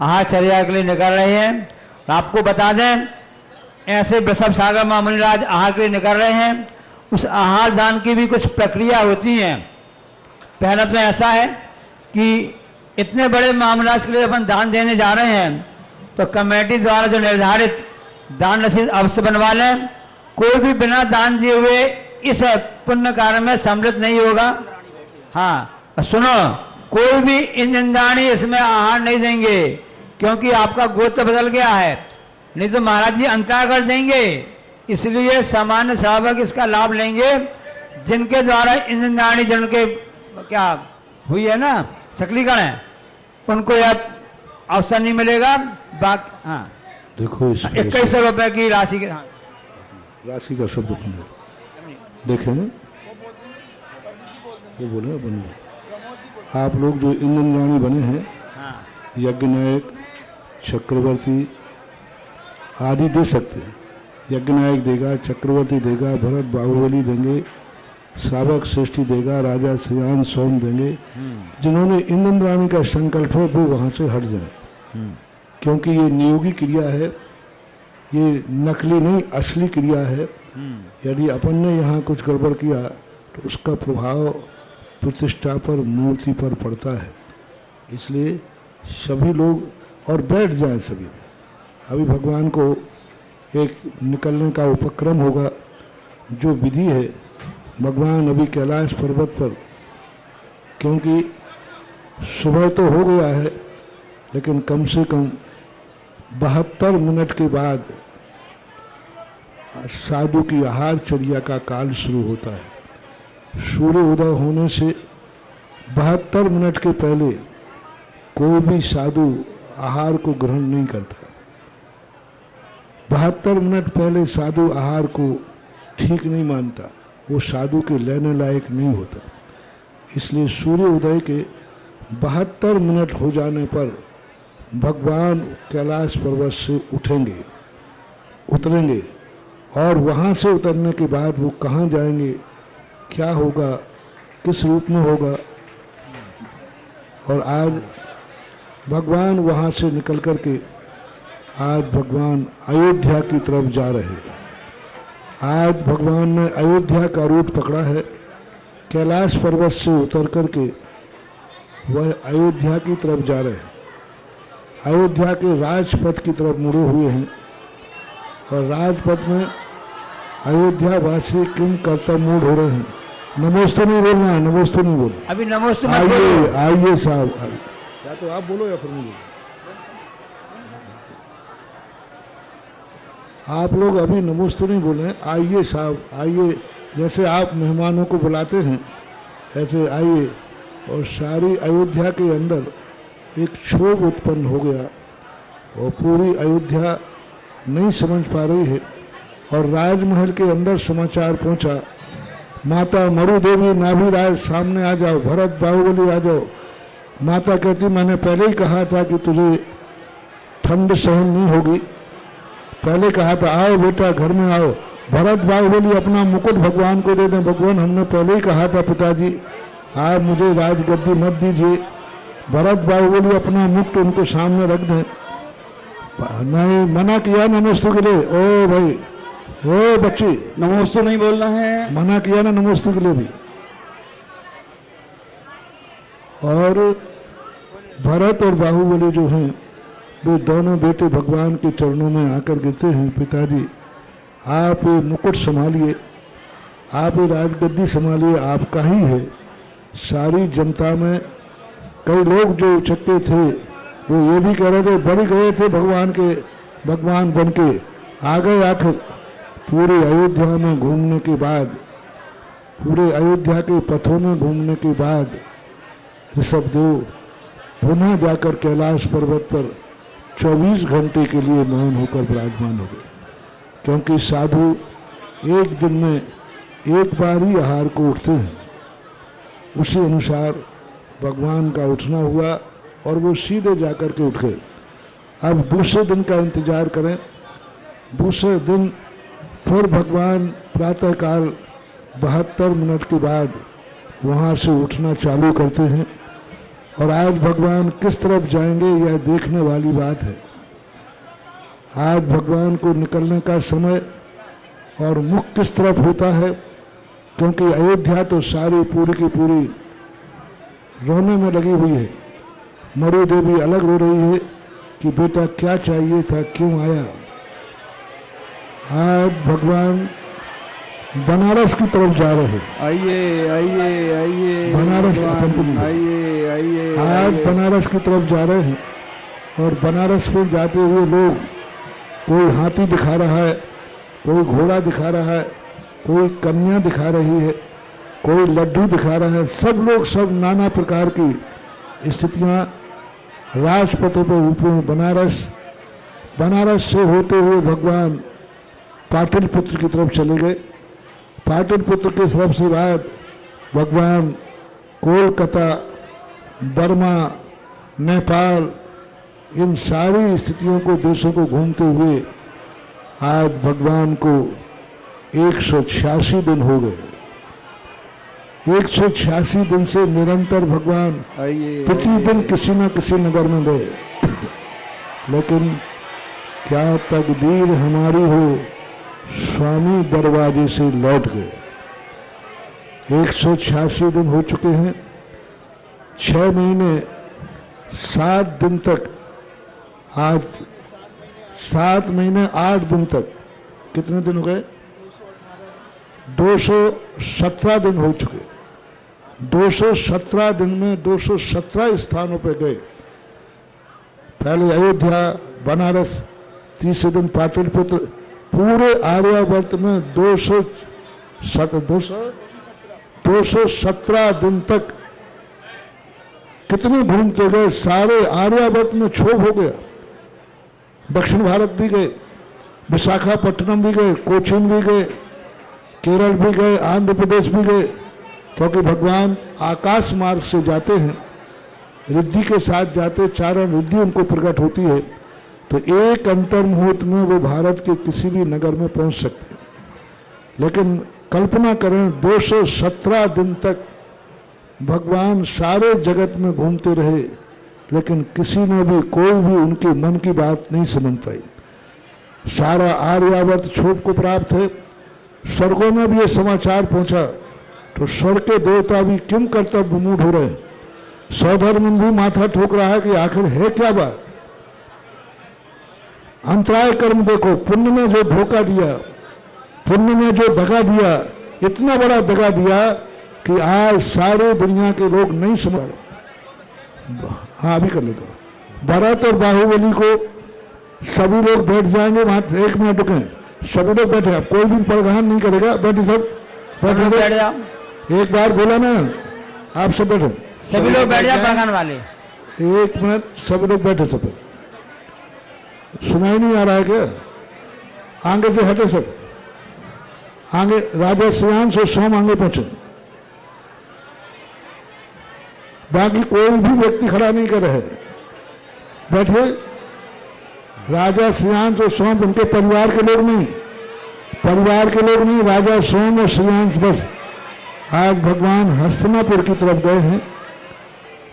आहारचर्या के लिए निकल रहे हैं। आपको बता दें, ऐसे वृषभ सागर महामुनिराज आहार के लिए निकल रहे हैं। उस आहार दान की भी कुछ प्रक्रिया होती है। पहला तो ऐसा है कि इतने बड़े महामुनिराज के लिए अपन दान देने जा रहे हैं, तो कमेटी द्वारा जो निर्धारित दान रसीद अवश्य बनवा लें। कोई भी बिना दान दिए हुए इस पुण्य कार्य में सम्मिलित नहीं होगा। हाँ, सुनो, कोई भी इंद्राणी इसमें आहार नहीं देंगे, क्योंकि आपका गोत्र बदल गया है, नहीं तो महाराज जी अंतर कर देंगे। इसलिए सामान्य सेवक इसका लाभ लेंगे, जिनके द्वारा इंद्राणी जिनके क्या हुई है ना सकलीकरण है, उनको यह अवसर नहीं मिलेगा। बाकी हाँ देखो, 2100 रुपए की राशि के राशि का शब्द देखें, वो बोले अपन आप लोग जो इंद्राणी बने हैं, यज्ञ नायक, चक्रवर्ती आदि दे सकते हैं। यज्ञ नायक देगा, चक्रवर्ती देगा, भरत बाहुबली देंगे, श्रावक श्रेष्ठी देगा, राजा श्रेयान सोम देंगे। जिन्होंने इंद्राणी का संकल्प है वो वहां से हट जाए, क्योंकि ये नियोगी क्रिया है, ये नकली नहीं असली क्रिया है। यदि अपन ने यहाँ कुछ गड़बड़ किया तो उसका प्रभाव प्रतिष्ठा पर, मूर्ति पर पड़ता है। इसलिए सभी लोग और बैठ जाएं सभी। अभी भगवान को एक निकलने का उपक्रम होगा, जो विधि है। भगवान अभी कैलाश पर्वत पर, क्योंकि सुबह तो हो गया है, लेकिन कम से कम 72 मिनट के बाद साधु की आहारचर्या का काल शुरू होता है। सूर्य उदय होने से 72 मिनट के पहले कोई भी साधु आहार को ग्रहण नहीं करता। 72 मिनट पहले साधु आहार को ठीक नहीं मानता, वो साधु के लेने लायक नहीं होता। इसलिए सूर्य उदय के 72 मिनट हो जाने पर भगवान कैलाश पर्वत से उतरेंगे, और वहाँ से उतरने के बाद वो कहाँ जाएंगे, क्या होगा, किस रूप में होगा। और आज भगवान वहाँ से निकल कर के आज भगवान अयोध्या की तरफ जा रहे हैं। आज भगवान ने अयोध्या का रूट पकड़ा है। कैलाश पर्वत से उतर कर के वह अयोध्या की तरफ जा रहे हैं। अयोध्या के राजपथ की तरफ मुड़े हुए हैं, और राजपथ में अयोध्या वासी किम कर्तव्य मूड हो रहे हैं। नमोस्तु नहीं बोलना है, नमोस्तु नहीं बोलना। अभी नमोस्तु आइए साहब, आइए। या तो आप बोलो या फिर मैं बोलूं। आप लोग अभी नमोस्तु नहीं बोले, आइए साहब, आइए। जैसे आप मेहमानों को बुलाते हैं ऐसे आइए। और सारी अयोध्या के अंदर एक क्षोभ उत्पन्न हो गया, और पूरी अयोध्या नहीं समझ पा रही है। और राजमहल के अंदर समाचार पहुंचा, माता मरु देवी नाभि राज सामने आ जाओ, भरत बाहुबली आ जाओ। माता कहती मैंने पहले ही कहा था कि तुझे ठंड सहन नहीं होगी, पहले कहा था आओ बेटा घर में आओ। भरत बाहुबली अपना मुकुट भगवान को दे दें। भगवान हमने पहले ही कहा था पिताजी आप मुझे राजगद्दी मत दीजिए। भरत बाहुबली अपना मुकुट उनको सामने रख दें। नहीं, मना किया नमोस्तु के लिए। ओ भाई, ओ बच्ची, नमोस्तु नहीं बोलना है, मना किया ना नमोस्तु के लिए भी। और भरत और बाहुबली जो हैं वे दोनों बेटे भगवान के चरणों में आकर गिरते हैं, पिताजी आप ये मुकुट संभालिए, आप ये राजगद्दी संभालिए, आपका ही है। सारी जनता में कई लोग जो उचक्के थे वो ये भी कह रहे थे, बढ़ गए थे भगवान बन के आ गए। आखिर पूरे अयोध्या में घूमने के बाद, पूरे अयोध्या के पथों में घूमने के बाद ऋषभदेव पुनः जाकर कैलाश पर्वत पर 24 घंटे के लिए मौन होकर विराजमान हो गए, क्योंकि साधु एक दिन में एक बार ही आहार को उठते हैं। उसी अनुसार भगवान का उठना हुआ और वो सीधे जाकर के उठ गए। अब दूसरे दिन का इंतजार करें। दूसरे दिन फिर भगवान प्रातःकाल 72 मिनट के बाद वहाँ से उठना चालू करते हैं। और आज भगवान किस तरफ जाएंगे यह देखने वाली बात है। आज भगवान को निकलने का समय और मुख किस तरफ होता है, क्योंकि अयोध्या तो सारी पूरी की पूरी रोने में लगी हुई है। मरु देवी अलग रो रही है कि बेटा क्या चाहिए था, क्यों आया। आज भगवान बनारस की तरफ जा रहे हैं। आइए आइए आइए बनारस आइए आइए आज बनारस की तरफ जा रहे हैं। और बनारस में जाते हुए लोग, कोई हाथी दिखा रहा है, कोई घोड़ा दिखा रहा है, कोई कन्या दिखा रही है, कोई लड्डू दिखा रहा है। सब लोग सब नाना प्रकार की स्थितियाँ राजपथों पर ऊपर। बनारस से होते हुए भगवान पाटलिपुत्र की तरफ चले गए। पाटलिपुत्र के तरफ से बाद भगवान कोलकाता, बर्मा, नेपाल, इन सारी स्थितियों को, देशों को घूमते हुए आज भगवान को 186 दिन हो गए। 186 दिन से निरंतर भगवान प्रतिदिन किसी न किसी नगर में गए। लेकिन क्या तकदीर हमारी हो, स्वामी दरवाजे से लौट गए। 186 दिन हो चुके हैं। 6 महीने 7 दिन तक, आज 7 महीने 8 दिन तक, कितने दिन हो गए? 217 दिन हो चुके। 217 दिन में 217 स्थानों पर गए। पहले अयोध्या, बनारस, तीसरे दिन पाटलिपुत्र। पूरे आर्यावर्त में 217 दिन तक कितने घूमते गए। सारे आर्यावर्त में क्षोभ हो गया। दक्षिण भारत भी गए, विशाखापट्टनम भी गए, कोचीन भी गए, केरल भी गए, आंध्र प्रदेश भी गए, क्योंकि भगवान आकाश मार्ग से जाते हैं, रिद्धि के साथ जाते, चारण रिद्धि उनको प्रकट होती है। तो एक अंतर मुहूर्त में वो भारत के किसी भी नगर में पहुंच सकते हैं। लेकिन कल्पना करें, 217 दिन तक भगवान सारे जगत में घूमते रहे, लेकिन किसी ने भी, कोई भी उनके मन की बात नहीं समझ पाई। सारा आर्यावर्त क्षोभ को प्राप्त है। स्वर्गों में भी ये समाचार पहुंचा तो स्वर्ग के देवता भी किम कर्तव्य विमूढ़ हो रहे। सौधर्म भी माथा ठोक रहा है कि आखिर है क्या बात। अंतराय कर्म देखो, पुण्य में जो धोखा दिया, पुण्य में जो दगा दिया, इतना बड़ा दगा दिया कि आज सारे दुनिया के लोग नहीं समझ रहे। हाँ अभी कर लेते। भरत और बाहुबली को सभी लोग बैठ जाएंगे वहां। 1 मिनट रुके, सभी लोग बैठे। अब कोई भी प्रधान नहीं करेगा, बैठे सब, बैठ जाओ। एक बार बोला ना, आप सब बैठे, सभी लोग बैठ जाओ, प्रधान वाले। 1 मिनट, सभी लोग बैठे। सब सुनाई नहीं आ रहा है क्या? आगे से हटे सब, आगे। राजा श्रेयांश और सोम आगे पहुंचे, बाकी कोई भी व्यक्ति खड़ा नहीं कर रहे, बैठे। राजा श्रेयांश और सोम, उनके परिवार के लोग नहीं, परिवार के लोग नहीं, राजा सोम और श्रेयांश बस। आज भगवान हस्तिनापुर की तरफ गए हैं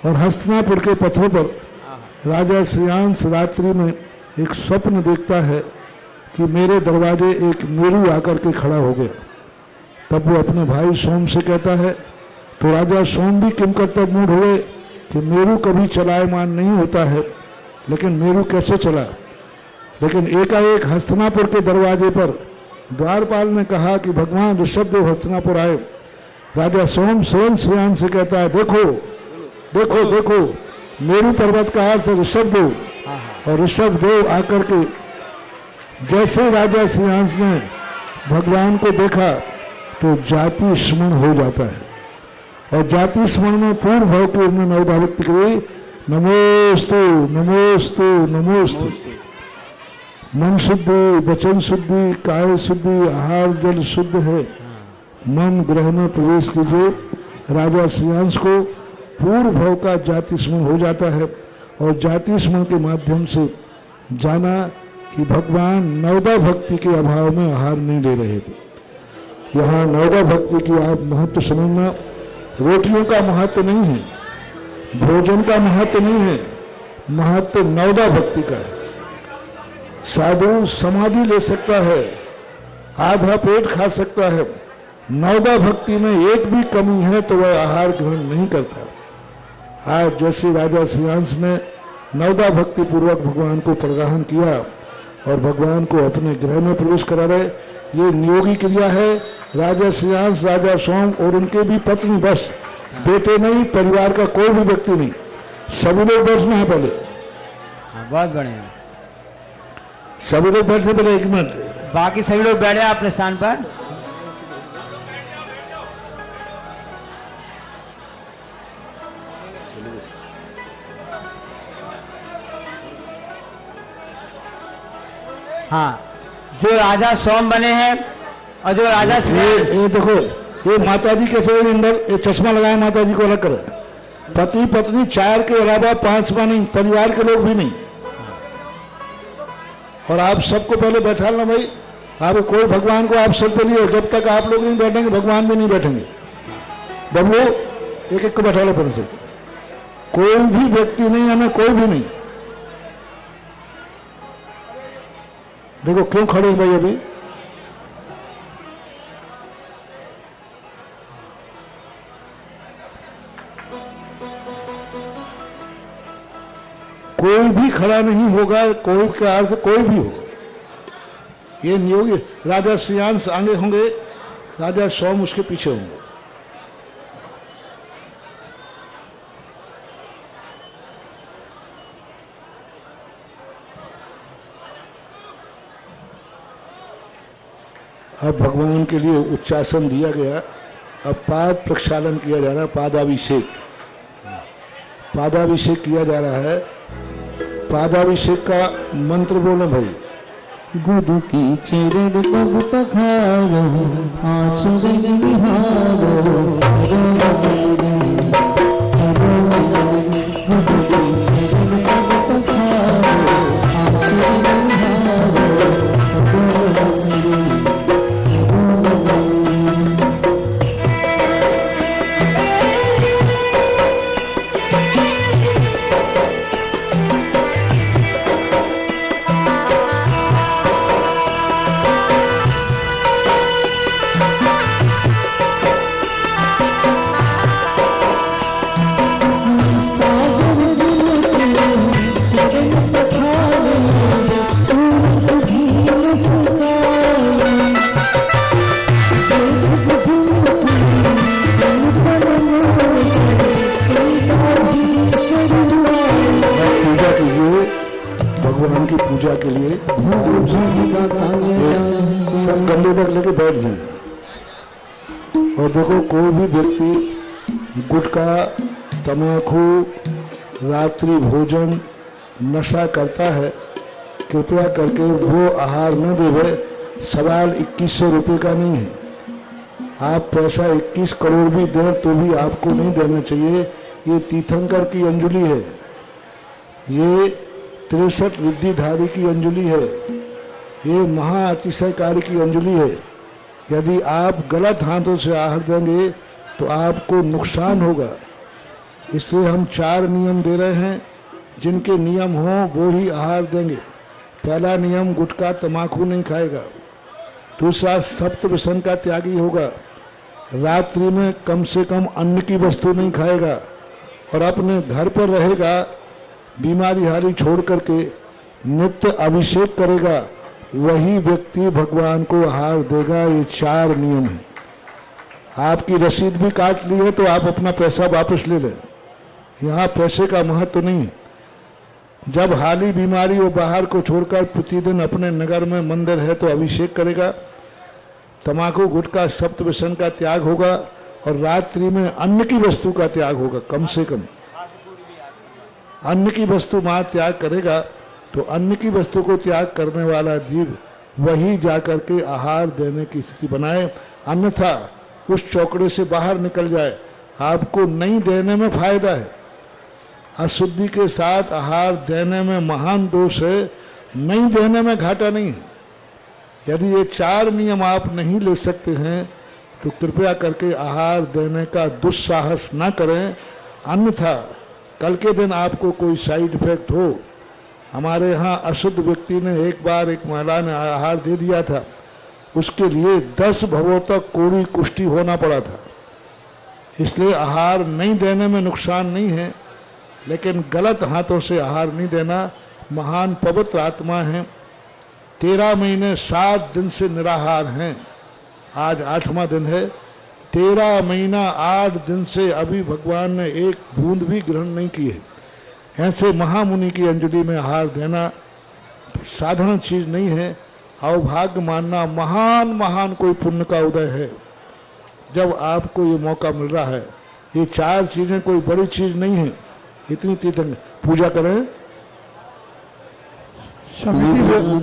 और हस्तिनापुर के पथों पर राजा श्रेयांश रात्रि में एक स्वप्न देखता है कि मेरे दरवाजे एक मेरू आकर के खड़ा हो गया। तब वो अपने भाई सोम से कहता है, तो राजा सोम भी किम कर्तव्य मूढ़ हुए कि मेरू कभी चलायमान नहीं होता है, लेकिन मेरू कैसे चला। लेकिन एकाएक हस्तिनापुर के दरवाजे पर द्वारपाल ने कहा कि भगवान ऋषभदेव हस्तिनापुर आए। राजा सोम स्वयं सियान से कहता है, देखो देखो देखो, मेरू पर्वत का अर्थ है ऋषभदेव। और ऋषभदेव आकर के जैसे राजा सियांश ने भगवान को देखा तो जाति स्मरण हो जाता है। और जाति स्मरण में पूर्ण भाव की उन्होंने नवधा भक्ति करी, नमोस्तु नमोस्तु नमोस्तु। मन शुद्धि, वचन शुद्धि, काय शुद्धि, आहार जल शुद्ध है, मन ग्रह में प्रवेश कीजिए। राजा सियांश को पूर्व भाव का जाति स्मरण हो जाता है और जाति स्मरण के माध्यम से जाना कि भगवान नवदा भक्ति के अभाव में आहार नहीं ले रहे थे। यहाँ नवदा भक्ति की आप महत्व समझना, रोटियों का महत्व नहीं है, भोजन का महत्व नहीं है, महत्व नवदा भक्ति का है। साधु समाधि ले सकता है, आधा पेट खा सकता है, नवदा भक्ति में एक भी कमी है तो वह आहार ग्रहण नहीं करता। आज जैसे राजा सियांश ने नवदा भक्ति पूर्वक भगवान को प्रगाहन किया और भगवान को अपने गृह में प्रवेश करा रहे, ये नियोगी क्रिया है। राजा सियांश, राजा सोम और उनके भी पत्नी, बस बेटे नहीं, परिवार का कोई भी व्यक्ति नहीं, सभी लोग बैठना है पहले। बहुत बढ़िया, सभी लोग बैठने पहले, एक मिनट, बाकी सभी लोग बैठे अपने स्थान पर। हाँ, जो राजा सोम बने हैं और जो राजा ये देखो, ये माता जी कैसे अंदर ये चश्मा लगाए, माता जी को अलग करे। पति पत्नी 4 के अलावा 5वां नहीं, परिवार के लोग भी नहीं। और आप सबको पहले बैठाना भाई, आप कोई भगवान को आप सब पे लिए, जब तक आप लोग नहीं बैठेंगे भगवान भी नहीं बैठेंगे। बबलू एक एक को बैठा लो पहले से, कोई भी व्यक्ति नहीं, हमें कोई भी नहीं। देखो क्यों खड़े हैं भाई अभी, कोई भी खड़ा नहीं होगा, कोई का अर्थ कोई भी हो, ये नहीं होगी। राजा सियांश आगे होंगे, राजा सोम उसके पीछे होंगे। अब भगवान के लिए उच्चासन दिया गया। अब पाद प्रक्षालन किया जा रहा है, पादाभिषेक, पादाभिषेक किया जा रहा है। पादाभिषेक का मंत्र बोलो भाई। गुरु की चरण पग पखारो, आचरण निहारो, भगवान की पूजा के लिए सब कंधे तक लेके बैठ जाए। और देखो कोई भी व्यक्ति गुटखा, तम्बाकू, रात्रि भोजन, नशा करता है, कृपया करके वो आहार न देवे। सवाल 2100 रुपये का नहीं है। आप पैसा 21 करोड़ भी दें तो भी आपको नहीं देना चाहिए। ये तीर्थंकर की अंजलि है, ये 63 रिद्धिधारी की अंजलि है, ये महा अतिशयकारी की अंजलि है। यदि आप गलत हाथों से आहार देंगे तो आपको नुकसान होगा। इसलिए हम 4 नियम दे रहे हैं, जिनके नियम हों वो ही आहार देंगे। पहला नियम, गुटखा तम्बाकू नहीं खाएगा। दूसरा, सप्त व्यसन का त्यागी होगा। रात्रि में कम से कम अन्न की वस्तु नहीं खाएगा और अपने घर पर रहेगा बीमारी हारी छोड़ करके नित्य अभिषेक करेगा, वही व्यक्ति भगवान को आहार देगा। ये 4 नियम है। आपकी रसीद भी काट ली है तो आप अपना पैसा वापस ले लें। यहाँ पैसे का महत्व नहीं है। जब हाली बीमारी वो बाहर को छोड़कर प्रतिदिन अपने नगर में मंदिर है तो अभिषेक करेगा, तमाकू गुटखा सप्त व्यसन का त्याग होगा और रात्रि में अन्न की वस्तु का त्याग होगा। कम से कम अन्न की वस्तु मां त्याग करेगा तो अन्न की वस्तु को त्याग करने वाला जीव वही जाकर के आहार देने की स्थिति बनाए, अन्यथा उस चौकड़े से बाहर निकल जाए। आपको नहीं देने में फायदा है। अशुद्धि के साथ आहार देने में महान दोष है, नहीं देने में घाटा नहीं है। यदि ये 4 नियम आप नहीं ले सकते हैं तो कृपया करके आहार देने का दुस्साहस ना करें, अन्यथा कल के दिन आपको कोई साइड इफेक्ट हो। हमारे यहाँ अशुद्ध व्यक्ति ने एक बार एक महिला ने आहार दे दिया था, उसके लिए 10 भवों तक कोड़ी कुष्ठी होना पड़ा था। इसलिए आहार नहीं देने में नुकसान नहीं है, लेकिन गलत हाथों से आहार नहीं देना। महान पवित्र आत्मा है, 13 महीने 7 दिन से निराहार हैं। आज 8वां दिन है। 13 महीना 8 दिन से अभी भगवान ने एक बूंद भी ग्रहण नहीं की है। ऐसे महामुनि की अंजलि में आहार देना साधारण चीज नहीं है। अवभाग्य मानना महान महान कोई पुण्य का उदय है जब आपको ये मौका मिल रहा है। ये 4 चीजें कोई बड़ी चीज नहीं है। इतनी तीर्थंकर पूजा करें।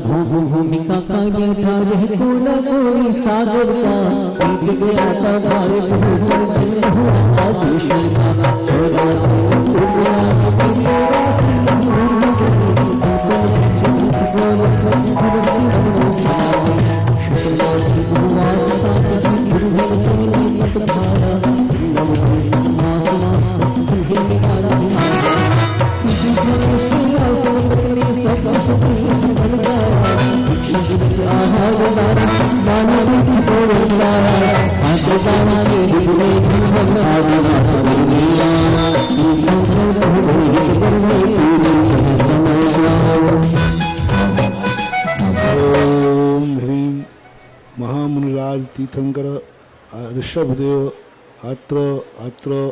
भूमिका का बैठा रहे कोना कोई सागर का, बीत गया था भारत भूमि जन्म हुआ आदेश्वर का। 14 सिंह हुआ महामुनिराज तीर्थंकर ऋषभदेव अत्र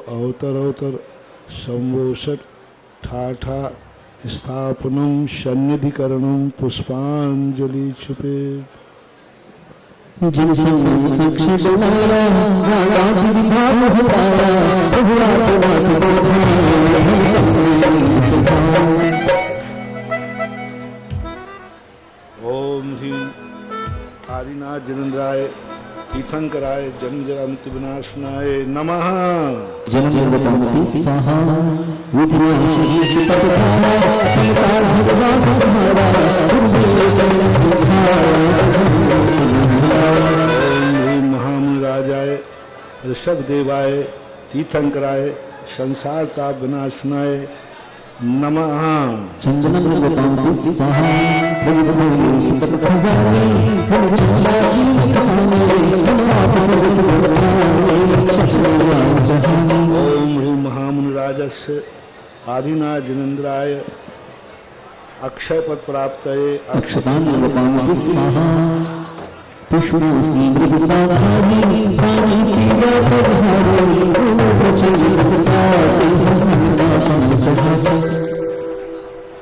अवतर संवोषट ठाठा स्थापनम सन्निधिकरणम पुष्पांजलि छुपे। जिन साक्षी बनाया ओम ह्रीं आदिनाथ जनेन्द्राय तीर्थंकराय जन्म जरा मृत्यु विनाशनाय नमः। जन्म मृत्यु स्वाहा विधिनाशिनी तपधारा संसार भगवा संहारा ओम महामुनिराजाय ऋषभदेवाय तीर्थंकराय संसार ताप विनाशनाय नमः। चंदनम गोपांति स्वाहा भगवान सुत खजाने हम चंदासी कहानी हम आप सर्व ओम ह्रीं महामुनिराजस्य आदिनाथ जनेन्द्राय अक्षय पद प्राप्तये अक्षतान गोपांति स्वाहा पुष्पं स्निग्धपाधारी पानी पीवा पधारे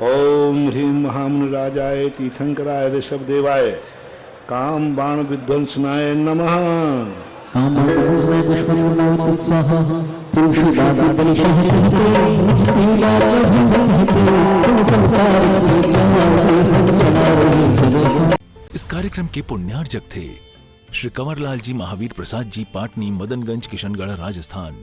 ओम ह्रीं महामुनिराजाय तीर्थंकराय ऋषभदेवाय काम बाण विध्वंसनाय नमः। कामनाय पुष्पं स्वाहा पुरुषदाता बलिशः इस कार्यक्रम के पुण्यार्जक थे श्री कंवरलाल जी महावीर प्रसाद जी, पाटनी, मदनगंज, किशनगढ़, राजस्थान।